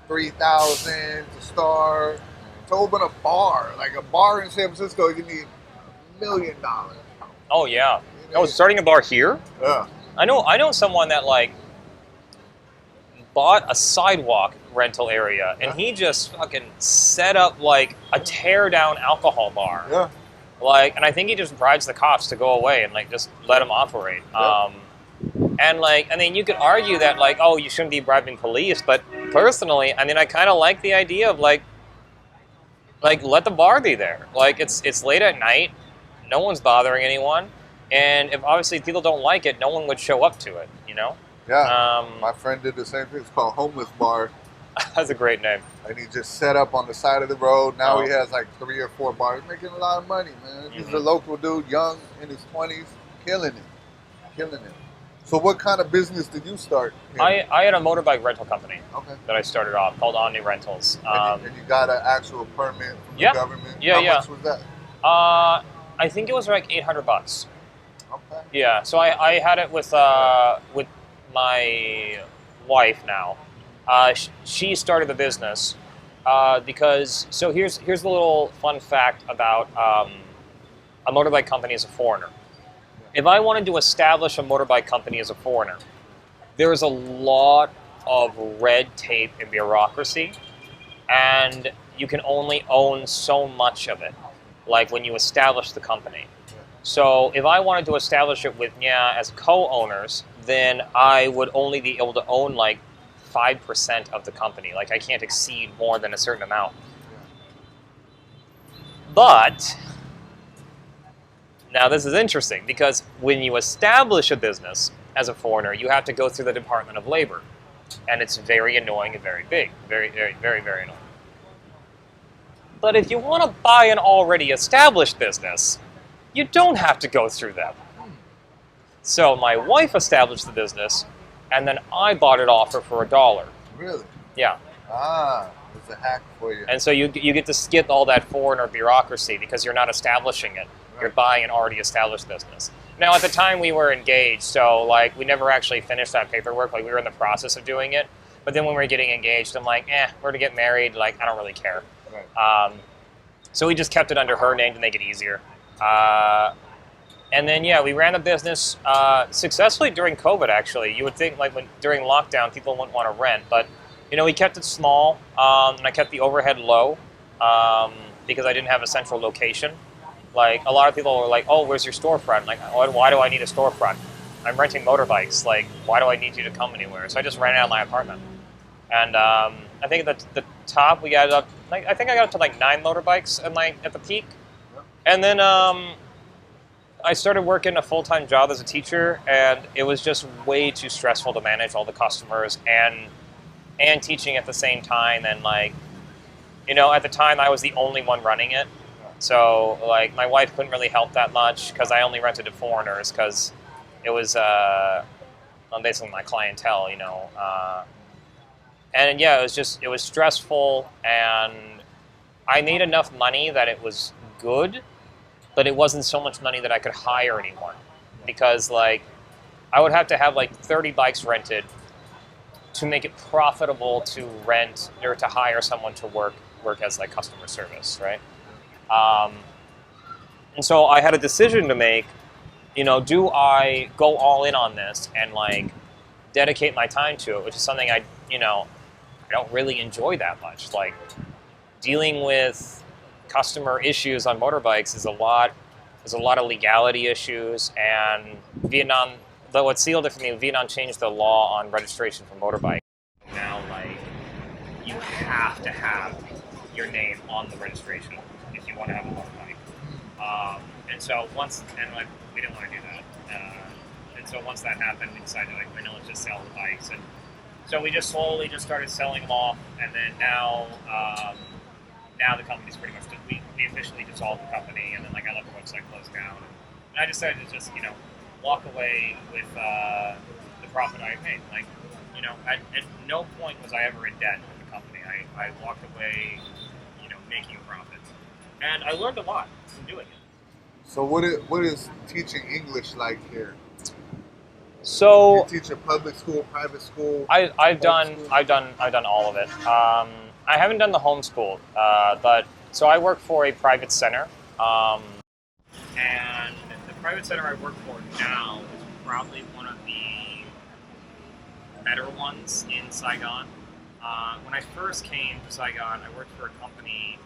$3,000 to start to open a bar. Like a bar in San Francisco, you need $1 million. Oh yeah. Oh, starting a bar here? Yeah. I know someone that like bought a sidewalk rental area, and he just fucking set up like a tear down alcohol bar. Yeah. Like, and I think he just bribes the cops to go away and like just let him operate. Yeah. And like, I mean, you could argue that like, oh, you shouldn't be bribing police, but personally, I mean, I kind of like the idea of like let the bar be there. Like, it's late at night, no one's bothering anyone, and if obviously people don't like it, no one would show up to it. You know? Yeah. My friend did the same thing. It's called Homeless Bar. That's a great name. And he just set up on the side of the road. Now he has like 3 or 4 bars, making a lot of money, man. He's a local dude, young, in his 20s, killing it. So what kind of business did you start here? I had a motorbike rental company that I started off called Omni Rentals. And you got an actual permit from the government? Yeah, How much was that? I think it was like $800. Okay. Yeah, so I had it with my wife now. She started the business because, so here's the little fun fact about a motorbike company as a foreigner. If I wanted to establish a motorbike company as a foreigner, there is a lot of red tape and bureaucracy, and you can only own so much of it, like when you establish the company. So if I wanted to establish it with Nya as co-owners, then I would only be able to own like 5% of the company. Like I can't exceed more than a certain amount. But Now this is interesting because when you establish a business as a foreigner, you have to go through the Department of Labor, and it's very annoying and very big, very annoying. But if you want to buy an already established business, you don't have to go through them. So my wife established the business, and then I bought it off her for $1. Really? Yeah. Ah, it's a hack for you. And so you get to skip all that foreigner bureaucracy because you're not establishing it. You're buying an already established business. Now, at the time, we were engaged, so like we never actually finished that paperwork. Like we were in the process of doing it. But then when we were getting engaged, I'm like, we're to get married. Like I don't really care. Right. So we just kept it under her name to make it easier. And then we ran a business successfully during COVID. Actually, you would think like during lockdown, people wouldn't want to rent, but we kept it small, and I kept the overhead low because I didn't have a central location. Like, a lot of people were like, oh, where's your storefront? Like, why do I need a storefront? I'm renting motorbikes. Like, why do I need you to come anywhere? So I just ran it out of my apartment. And I think at the top, we got up, I think I got up to like 9 motorbikes at the peak. And then I started working a full-time job as a teacher, and it was just way too stressful to manage all the customers and teaching at the same time. And like, at the time, I was the only one running it. So, like, my wife couldn't really help that much because I only rented to foreigners because it was basically my clientele, And it was stressful, and I made enough money that it was good, but it wasn't so much money that I could hire anyone because, like, I would have to have, like, 30 bikes rented to make it profitable to rent or to hire someone to work as, like, customer service, right? And so I had a decision to make, do I go all in on this and like dedicate my time to it, which is something I don't really enjoy that much. Like dealing with customer issues on motorbikes is a lot. There's a lot of legality issues, and Vietnam, though what sealed it for me, Vietnam changed the law on registration for motorbikes. Now, like, you have to have your name on the registration if you want to have a motorbike. And so we didn't want to do that. And so once that happened, we decided let's just sell the bikes. And so we just slowly just started selling them off. And then now the company's pretty much, we officially dissolved the company. And then I let the website close down. And I decided to just, walk away with the profit I made. At no point was I ever in debt with the company. I walked away, making a profit. And I learned a lot from doing it. So what is teaching English like here? So you teach a public school, private school. I've done all of it. I haven't done the homeschool, but so I work for a private center, and the private center I work for now is probably one of the better ones in Saigon. When I first came to Saigon, I worked for a company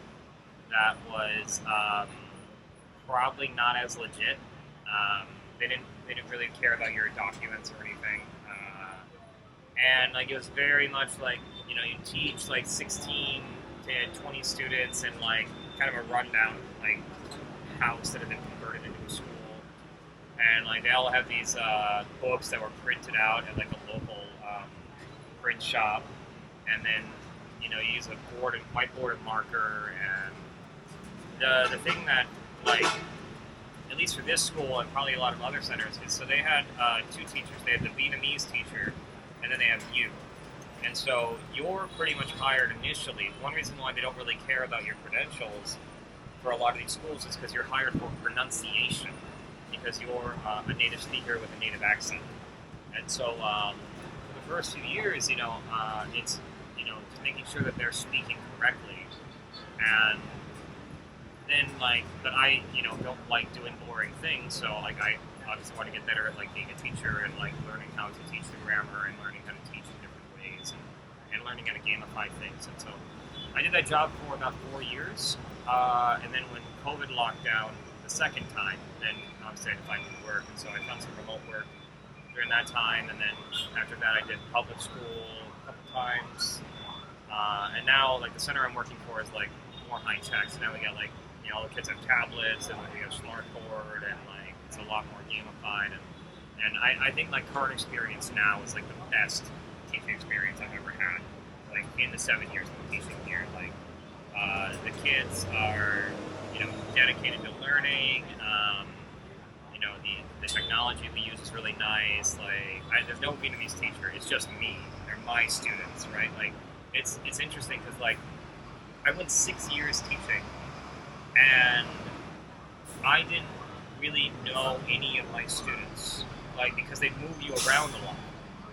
that was probably not as legit. They didn't really care about your documents or anything, and it was very much you teach 16 to 20 students in kind of a rundown house that had been converted into a school, and they all have these books that were printed out at a local print shop, and then you use a whiteboard and marker. And the thing that at least for this school and probably a lot of other centers is, so they had 2 teachers. They had the Vietnamese teacher, and then they have you. And so you're pretty much hired initially. One reason why they don't really care about your credentials for a lot of these schools is because you're hired for pronunciation, because you're a native speaker with a native accent. And so for the first few years, it's making sure that they're speaking correctly. And then but I don't like doing boring things, so I obviously want to get better at being a teacher and learning how to teach the grammar and learning how to teach in different ways and learning how to gamify things. And so I did that job for about 4 years, and then when COVID locked down the second time, then obviously I had to find new work, and so I found some remote work during that time. And then after that I did public school a couple times, and now the center I'm working for is more high tech. So now we got you know, all the kids have tablets and they have smartboard and like it's a lot more gamified and I think like current experience now is like the best teaching experience I've ever had. Like in the 7 years of teaching here, like the kids are, you know, dedicated to learning. You know, the technology we use is really nice. Like there's no Vietnamese teacher. It's just me. They're my students, right? Like it's interesting because like I went 6 years teaching, and I didn't really know any of my students, like because they move you around a lot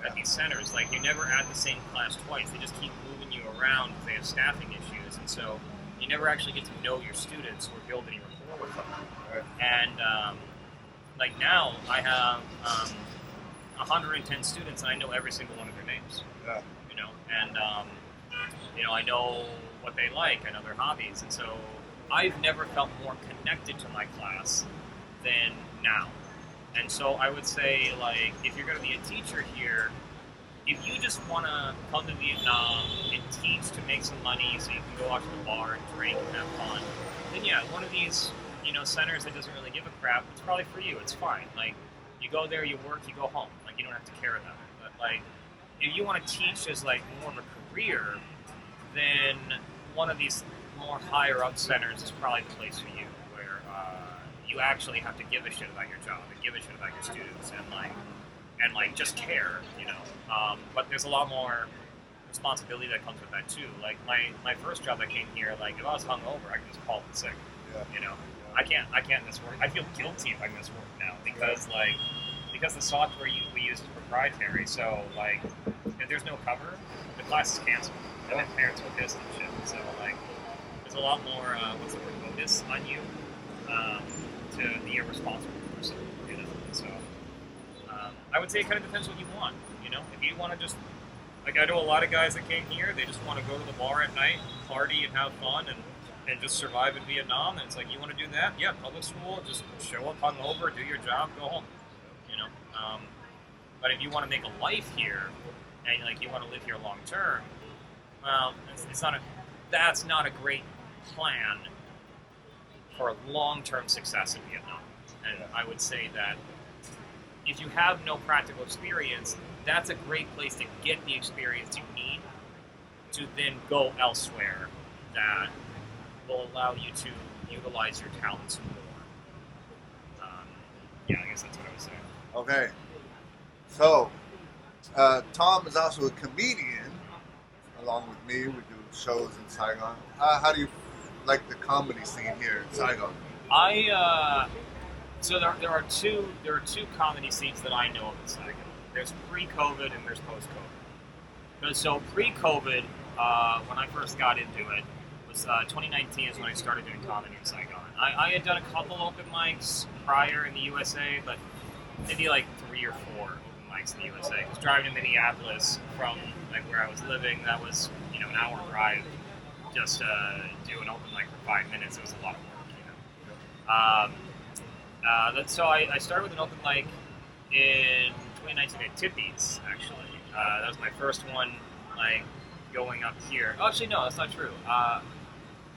at these centers. Like you're never at the same class twice. They just keep moving you around because they have staffing issues, and so you never actually get to know your students or build any rapport with them. And like now, I have 110 students, and I know every single one of their names. Yeah. You know, and you know, I know what they like. I know their hobbies, and so I've never felt more connected to my class than now. And so I would say, like, if you're going to be a teacher here, if you just want to come to Vietnam and teach to make some money so you can go out to the bar and drink and have fun, then yeah, one of these, you know, centers that doesn't really give a crap, it's probably for you. It's fine. Like, you go there, you work, you go home. Like, you don't have to care about it. But, like, if you want to teach as, like, more of a career, then one of these more higher up centers is probably the place for you, where you actually have to give a shit about your job and give a shit about your students and like just care, you know. But there's a lot more responsibility that comes with that too. Like my first job I came here, like if I was hungover, I could just call it sick. Yeah. You know, I can't miss work. I feel guilty if I miss work now because the software we use is proprietary. So like if there's no cover, the class is canceled, and then parents are pissed and shit. So like there's a lot more focus on you to be a responsible person. You know, so I would say it kind of depends what you want. You know, if you want to just like I know a lot of guys that came here, they just want to go to the bar at night, party and have fun and just survive in Vietnam. And it's like, you want to do that? Yeah, public school, just show up hungover, do your job, go home. You know, but if you want to make a life here and like you want to live here long term, well, that's not a great plan for long-term success in Vietnam. And I would say that if you have no practical experience, that's a great place to get the experience you need to then go elsewhere that will allow you to utilize your talents more. Yeah, I guess that's what I was saying. Okay. So, Tom is also a comedian, along with me. We do shows in Saigon. How do you like the comedy scene here in Saigon? So there are two comedy scenes that I know of in Saigon. There's pre-COVID and there's post-COVID. So pre-COVID, when I first got into it, was 2019 is when I started doing comedy in Saigon. I had done a couple open mics prior in the USA, but maybe like 3 or 4 open mics in the USA. I was driving to Minneapolis from like where I was living. That was, you know, an hour drive. Just do an open mic for 5 minutes. It was a lot of work, you know. So I started with an open mic in 2019 at Tippy's, actually. That was my first one, like, going up here. Oh, actually, no, that's not true.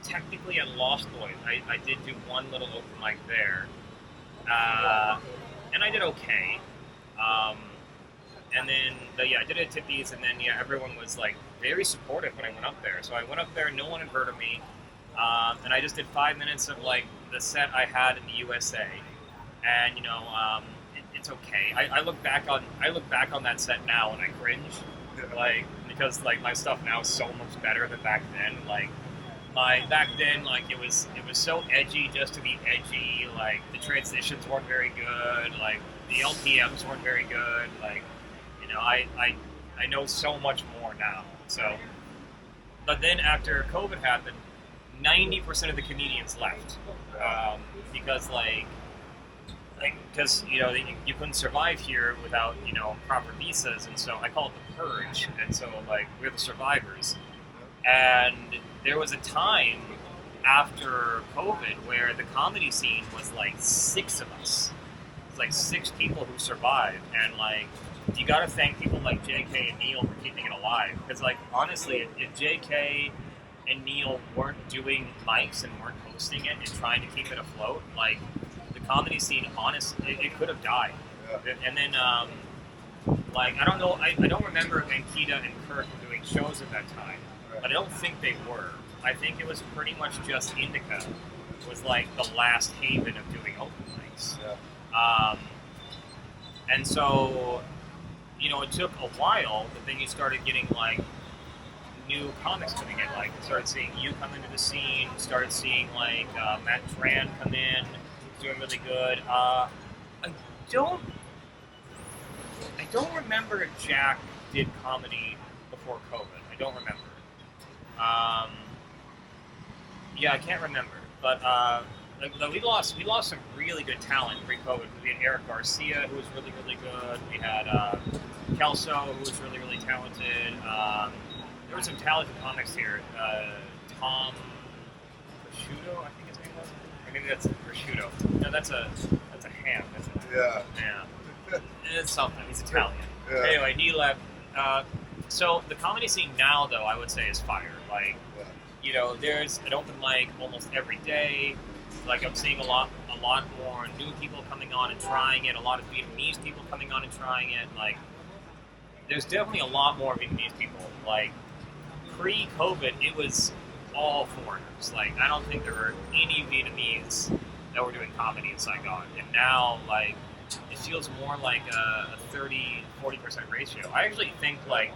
Technically at Lost Boys, I did do one little open mic there. And I did okay. And then, I did it at Tippy's, and then, everyone was, like, very supportive when I went up there. So I went up there, no one had heard of me, and I just did 5 minutes of, like, the set I had in the USA. And, you know, it's okay. I look back on that set now, and I cringe, like, because, like, my stuff now is so much better than back then. Like, back then, like, it was so edgy just to be edgy. Like, the transitions weren't very good. Like, the LPMs weren't very good. Like, you know, I know so much more now. So, but then after COVID happened, 90% of the comedians left because because you know you couldn't survive here without, you know, proper visas, and so I call it the purge, and so like we're the survivors. And there was a time after COVID where the comedy scene was like 6 of us. It was like 6 people who survived, and like you got to thank people like JK and Neil for keeping it alive, because like honestly, if JK and Neil weren't doing mics and weren't hosting it and trying to keep it afloat, like the comedy scene, honestly, it could have died. Yeah. And then, like, I don't know, I don't remember if Ankita and Kirk were doing shows at that time, Right. but I don't think they were. I think it was pretty much just Indica was like the last haven of doing open mics. Yeah. And so, you know, it took a while, but then you started getting like new comics coming in. Like, started seeing you come into the scene, started seeing like Matt Tran come in, doing really good. I don't remember if Jack did comedy before COVID. I don't remember. Yeah, I can't remember. But we lost some really good talent pre-COVID. We had Eric Garcia, who was really, really good. We had Kelso, who was really, really talented. There were some talented comics here. Tom Prosciutto, I think his name was. Or maybe that's prosciutto. No, that's a ham. Yeah. It's something. He's Italian. Yeah. Anyway, he left. So the comedy scene now, though, I would say is fire. Like, Yeah. you know, there's an open mic almost every day. Like, I'm seeing a lot more new people coming on and trying it. A lot of Vietnamese people coming on and trying it. Like, there's definitely a lot more Vietnamese people. Like, pre-COVID, it was all foreigners. Like, I don't think there were any Vietnamese that were doing comedy in Saigon. And now, like, it feels more like a 30-40% ratio. I actually think, like,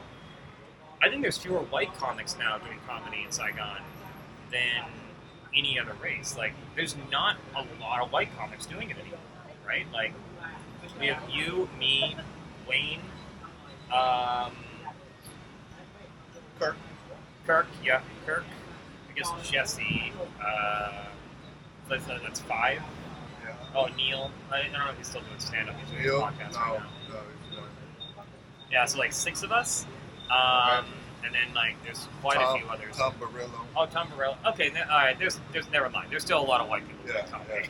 I think there's fewer white comics now doing comedy in Saigon than any other race. Like, there's not a lot of white comics doing it anymore, right? Like, we have you, me, Wayne, Kirk, yeah, Kirk. I guess Jesse. That's 5. Yeah. Oh, Neil. I don't know if he's still doing stand-up. He's doing Neil? a podcast No, right now. no, he's not. Yeah, so like 6 of us. Right. And then like there's quite a few others. Tom Barillo. Oh, Tom Burrell. Okay, all right. There's never mind. There's still a lot of white people doing Yeah, comedy. yeah.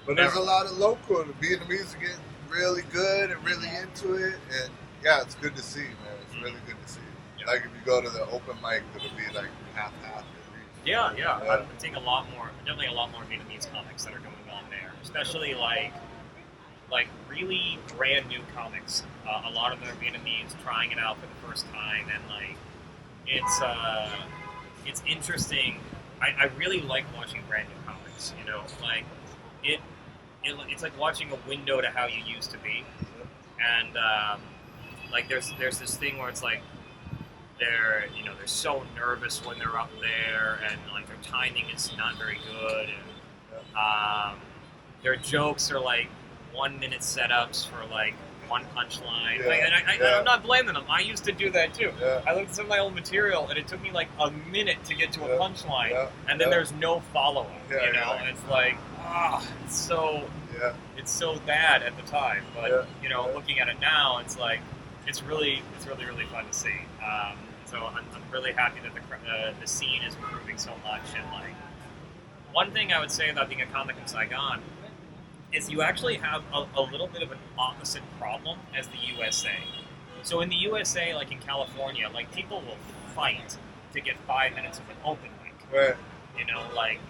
But there's a lot of local. The Vietnamese are getting really good and really into it. And yeah, it's good to see, man. It's really good to see. Yeah. Like if you go to the open mic, it'll be like half at least. Yeah. Yeah. I'm seeing definitely a lot more Vietnamese comics that are going on there, especially like really brand new comics. A lot of them are Vietnamese trying it out for the first time, and like it's interesting. I really like watching brand new comics. You know, like it's like watching a window to how you used to be, and like there's this thing where it's like they're so nervous when they're up there, and like their timing is not very good, and their jokes are like 1-minute setups for like one punchline. Yeah, Like, and I'm not blaming them. I used to do that too. Yeah. I looked at some of my old material, and it took me like a minute to get to a punchline, and then yeah. there's no follow-up. Yeah, you know, yeah. and it's like, it's so bad at the time. But you know, looking at it now, it's like it's really fun to see. So I'm really happy that the scene is improving so much. And like, one thing I would say about being a comic in Saigon is you actually have a little bit of an opposite problem as the USA. So in the USA, like in California, like people will fight to get 5 minutes of an open mic. Right. You know, like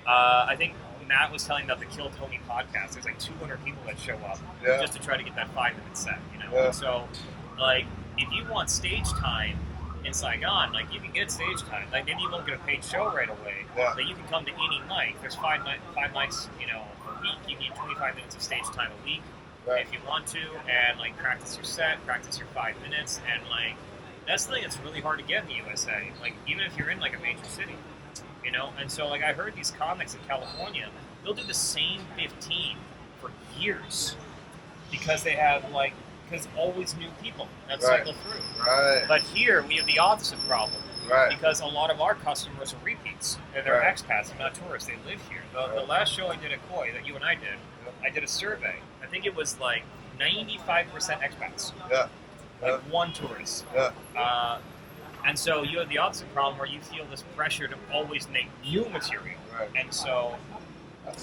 I think Matt was telling about the Kill Tony podcast. There's like 200 people that show up just to try to get that 5-minute set. You know, Yeah. so like if you want stage time in Saigon, like you can get stage time. Like maybe you won't get a paid show right away, but you can come to any night. There's five nights, a week. You need 25 minutes of stage time a week if you want to, and like practice your set, practice your 5 minutes, and like that's the thing that's really hard to get in the USA. Like even if you're in like a major city, you know. And so like I heard these comics in California, they'll do the same 15 for years because they have because always new people that cycle through. Right. But here we have the opposite problem. Right. Because a lot of our customers are repeats. And they're expats and not tourists. They live here. The last show I did at Koi, that you and I did, I did a survey. I think it was like 95% expats. Yeah. Like one tourist. Yeah. And so you have the opposite problem where you feel this pressure to always make new material. Right. And so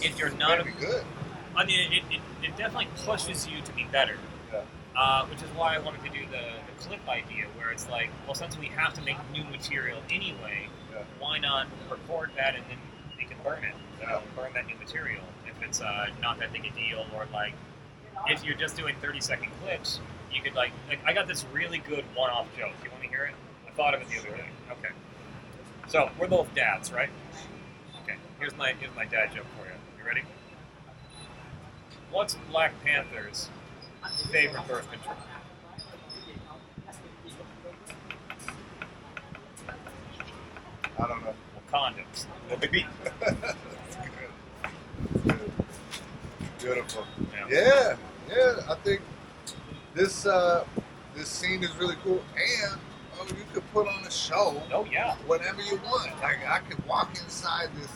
if you're not... That'd be good. I mean, it definitely pushes you to be better. Yeah. Which is why I wanted to do the clip idea, where it's like, well, since we have to make new material anyway, why not record that and then they can burn it, burn that new material if it's not that big a deal, or like if you're just doing 30-second clips, you could like I got this really good one-off joke. You want to hear it? I thought of it the other day. Okay. So we're both dads, right? Okay. Here's my dad joke for you. You ready? What's Black Panther's favorite birth control? I don't know. Well, condoms. Beautiful. Yeah. Yeah. I think this scene is really cool, and you could put on a show. Oh yeah. Whenever you want. Like I could walk inside this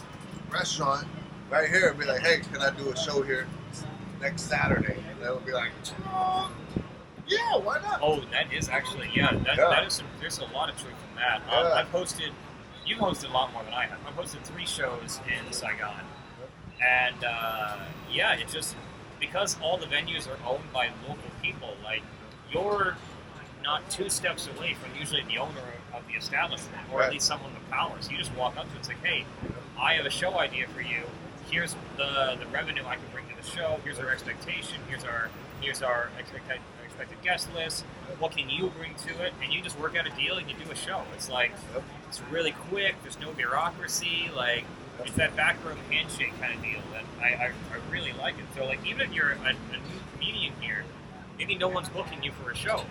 restaurant right here and be like, "Hey, can I do a show here next Saturday?" And they would be like, "Yeah, why not?" Oh, that is actually That is there's a lot of truth in that. I've hosted. You've hosted a lot more than I have. I've hosted 3 shows in Saigon, and it's just because all the venues are owned by local people. Like you're not 2 steps away from usually the owner of the establishment, or at least someone with power. So you just walk up to it and say, "Hey, I have a show idea for you. Here's the revenue I can bring to the show. Here's our expectation. Here's our expected guest list. What can you bring to it?" And you just work out a deal and you do a show. It's like it's really quick. There's no bureaucracy. Like it's that backroom handshake kind of deal that I really like it. So like even if you're a new comedian here, maybe no one's booking you for a show.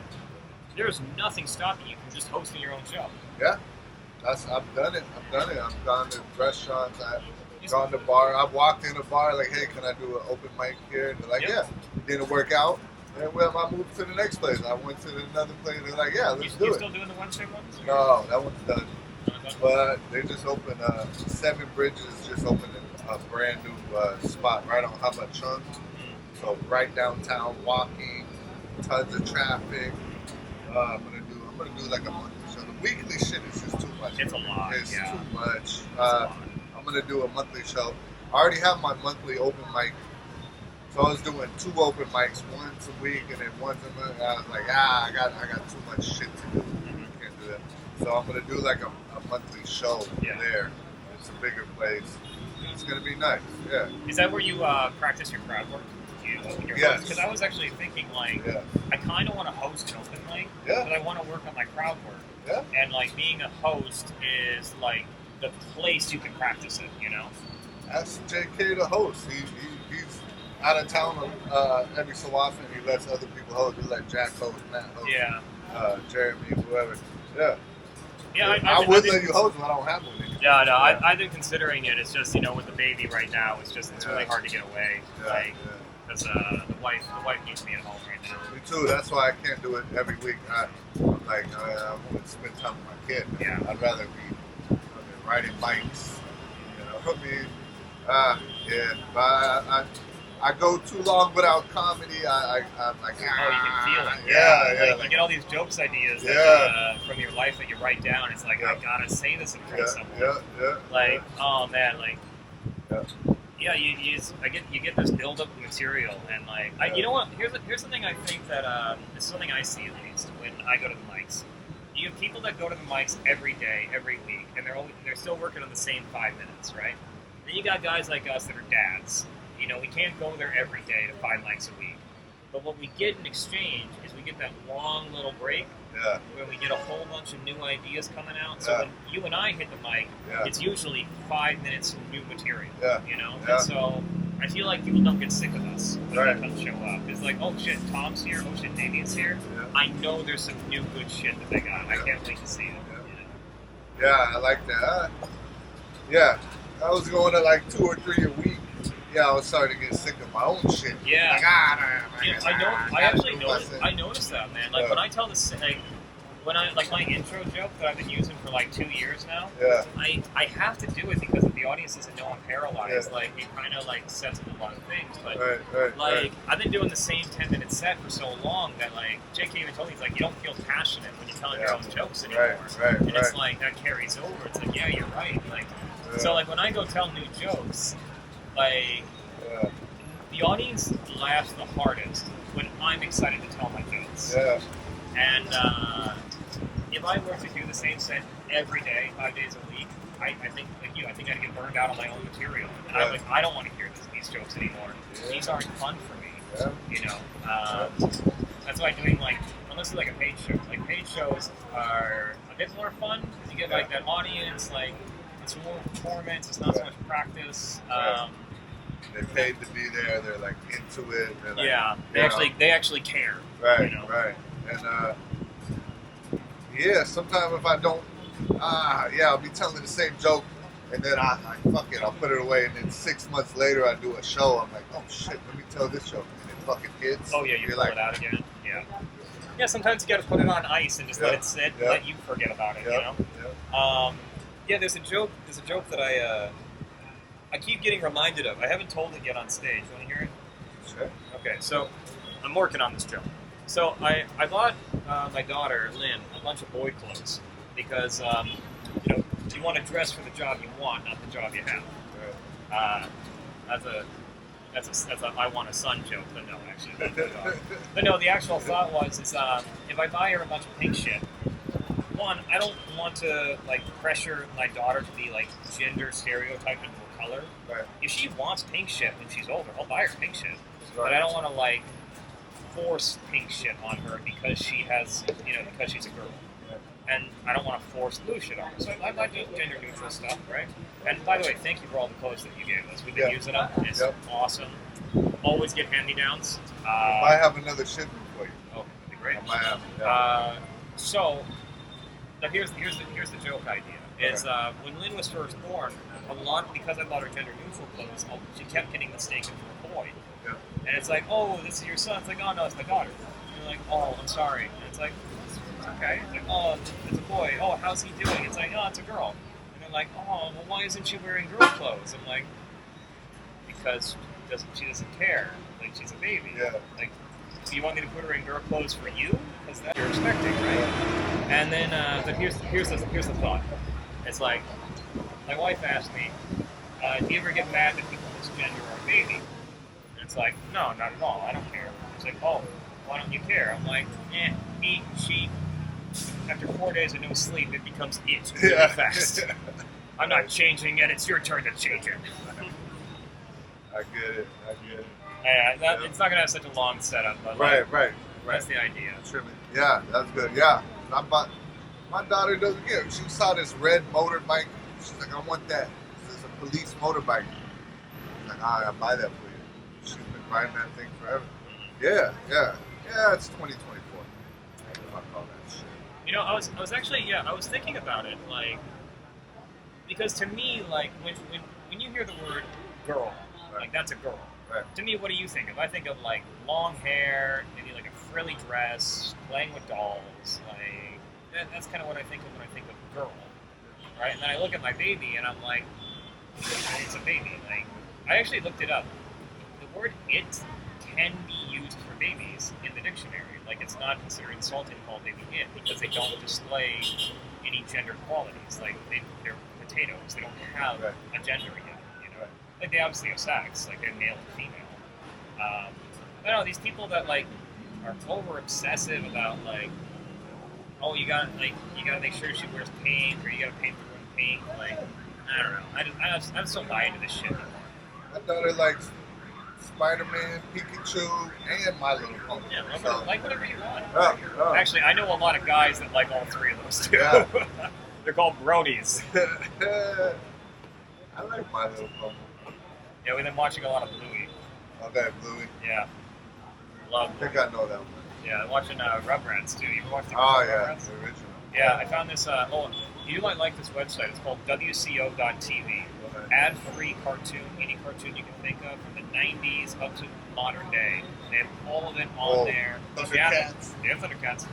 There's nothing stopping you from just hosting your own show. Yeah, I've done it. I've gone to restaurants. I've gone to bar. I've walked in a bar like, "Hey, can I do an open mic here?" And they're like, "Yeah." It didn't work out. And well, I moved to the next place. I went to another place. They're like, "Yeah, let's do it." You still doing the Wednesday ones? No, that one's done. But they just opened 7 Bridges. Just opened a brand new spot right on Hamachun. So right downtown, walking, tons of traffic. I'm gonna do like a monthly show. The weekly shit is just too much. It's a lot. It's too much. I'm gonna do a monthly show. I already have my monthly open mic. So I was doing 2 open mics once a week, and then once a month. I was like, I got too much shit to do. Can't do that. So I'm gonna do like a monthly show there. It's a bigger place. It's gonna be nice. Yeah. Is that where you practice your crowd work? Yes. Because I was actually thinking I kind of want to host an open mic, but I want to work on my crowd work. Yeah. And like being a host is like the place you can practice it. You know. Ask JK the host. He's out of town every so often. He lets other people host. He let Jack host, Matt host. Yeah. Jeremy, whoever. Yeah. Yeah, I would let you host, but I don't have one anymore. Yeah, no, I've been considering it. It's just with the baby right now, it's really hard to get away. Because the wife needs me at home right now. Me too. That's why I can't do it every week. I want to spend time with my kid. Yeah. I'd rather be riding bikes. But I go too long without comedy. I'm like, you can feel it. Yeah. You get all these jokes ideas from your life that you write down. It's like, I gotta say this in front of someone. Yeah. Oh man, you get this build up of material, and you know what? Here's the thing I think that it's something I see at least when I go to the mics. You have people that go to the mics every day, every week, and they're still working on the same 5 minutes, right? Then you got guys like us that are dads. We can't go there every day to 5 mics a week. But what we get in exchange is we get that long little break where we get a whole bunch of new ideas coming out. So when you and I hit the mic, it's usually 5 minutes of new material. And so I feel like people don't get sick of us when they come show up. It's like, oh shit, Tom's here, oh shit, Damien's here. I know there's some new good shit that they got. I can't wait to see it. Yeah, I like that. I was going to like 2 or 3 a week. Yeah, I was starting to get sick of my own shit. Yeah. I noticed that, man. Like when I tell this, like my intro joke that I've been using for like 2 years now. Yeah. I have to do it because if the audience doesn't know I'm paralyzed, it kind of sets up a lot of things. But I've been doing the same 10-minute set for so long that JK even told me, he's like, you don't feel passionate when you're telling your own jokes anymore. And it's like that carries over. It's like, yeah, you're right. So when I go tell new jokes, the audience laughs the hardest when I'm excited to tell my jokes. sets. Yeah. And if I were to do the same set every day, 5 days a week, I think, like you, I think I'd get burned out on my own material. And I'm like, I don't want to hear these jokes anymore. These aren't fun for me. Yeah. You know, that's why doing like, unless it's like a paid show, like paid shows are a bit more fun because you get like that audience, like it's more performance, it's not so much practice. They're paid to be there. They're like into it. They're like, Yeah, they actually care. Right, you know? right. And yeah, sometimes if I don't, I'll be telling the same joke, and then I fuck it, I'll put it away, and then 6 months later I do a show. I'm like, oh shit, let me tell this joke, and it fucking hits. Oh yeah, you pull it out again. Yeah. Yeah, sometimes you got to put it on ice and just let it sit, and let you forget about it. You know. Yeah, there's a joke that I keep getting reminded of. I haven't told it yet on stage. You want to hear it? Sure. Okay, so I'm working on this joke. So I bought my daughter Lynn a bunch of boy clothes because you want to dress for the job you want, not the job you have. That's a I want a son joke, but no, actually, that's my daughter. But no, the actual thought was if I buy her a bunch of pink shit. One, I don't want to like pressure my daughter to be like gender stereotyped into a color. Right. If she wants pink shit when she's older, I'll buy her pink shit. Right. But I don't want to like force pink shit on her because she has, because she's a girl. Yeah. And I don't want to force blue shit on her. So I might do gender neutral stuff, right? And by the way, thank you for all the clothes that you gave us. We've been using them. It's awesome. Always get hand-me-downs. I might have another shipment for you. Oh, that'd be great. I might have. So. Now here's the joke idea. Is when Lynn was first born, because I bought her gender neutral clothes, she kept getting mistaken for a boy. Yeah. And it's like, oh, this is your son. It's like, oh no, it's my daughter. And you're like, oh, I'm sorry. And it's like, it's okay. It's like, oh, it's a boy. Oh, how's he doing? It's like, oh, it's a girl. And they're like, oh, well, why isn't she wearing girl clothes? I'm like, because she doesn't care. Like she's a baby. Yeah. Like, do you want me to put her in girl clothes for you? Because that's what you're expecting, right? And then, but here's the thought. It's like, my wife asked me, do you ever get mad that people misgender our baby? And it's like, no, not at all. I don't care. It's like, oh, why don't you care? I'm like, he, she. After 4 days of no sleep, it becomes it really fast. I'm not changing it. It's your turn to change it. I get it. Yeah, it's not going to have such a long setup. But Right. That's the idea. Yeah, that's good. Yeah. My daughter doesn't care. She saw this red motorbike. She's like, I want that. This is a police motorbike. I'm like, I'll buy that for you. She's been riding that thing forever. Yeah, it's 2024. Fuck all that shit. I was thinking about it, like, because to me, like, when you hear the word girl, like, that's a girl. Right. To me, what do you think of? I think of, like, long hair, maybe, like, a frilly dress, playing with dolls, like, that's kind of what I think of when I think of girl, right? And then I look at my baby, and I'm like, it's a baby. Like, I actually looked it up. The word it can be used for babies in the dictionary. Like, it's not considered insulting to call a baby it, because they don't display any gender qualities. Like, they're potatoes. They don't have a gender yet, Like, they obviously have sex. Like, they're male and female. But no, these people that, like, are over-obsessive about, like, oh, you gotta make sure she wears pink, or you gotta paint the room pink. Like, I don't know. I just don't buy into this shit anymore. My daughter likes Spider-Man, Pikachu, and My Little Pony. Yeah, like whatever you want. Actually, I know a lot of guys that like all three of those too. Yeah. They're called bronies. I like My Little Pony. Yeah, we've been watching a lot of Bluey. Okay, Bluey. Yeah. Love I think I know that one. Yeah, watching Rugrats too. You ever watched the Rugrats? The original. Yeah, I found this. You might like this website. It's called WCO.TV. Ad-free cartoon, any cartoon you can think of from the 90s up to modern day. They have all of it on there. Thundercats. They have Thundercats.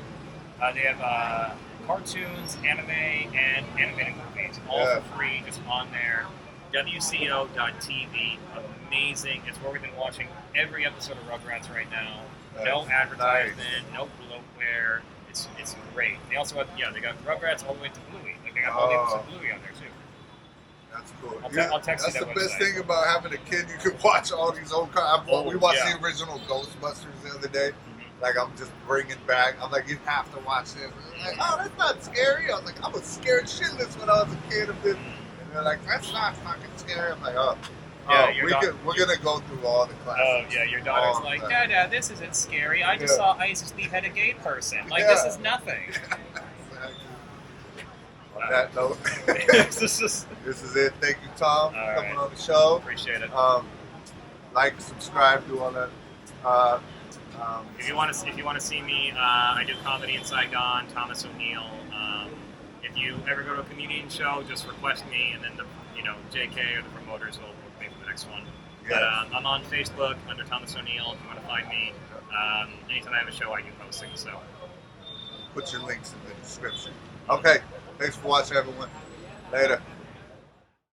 They have cartoons, anime, and animated movies, all for free, just on there. WCO.TV. Amazing. It's where we've been watching every episode of Rugrats right now. No advertisement, no bloatware. It's great. They also have, they got Rugrats all the way to Bluey. Like, they got all the episodes of Bluey on there too. That's cool. I'll text you that That's the best website. thing about having a kid. You can watch all these old. We watched the original Ghostbusters the other day. like I'm just bringing back. I'm like, you have to watch this. And they're like, oh, that's not scary. I was like, I was scared shitless when I was a kid of this. And they're like, that's not fucking scary. I'm like, oh. Yeah, We're gonna go through all the classes. Oh yeah, your daughter's like, Dad, this isn't scary. I just saw ISIS behead a gay person. Like this is nothing. Exactly. On that note, this is it. Thank you, Tom, for coming on the show. Appreciate it. Like, subscribe, do all that. If you want to see me, I do comedy in Saigon. Thomas O'Neill. If you ever go to a comedian show, just request me, and then the JK or the promoters will pay for the next one. Yes. But I'm on Facebook under Thomas O'Neill. If you want to find me, anytime I have a show, I do posting. So put your links in the description. Okay, thanks for watching, everyone. Later.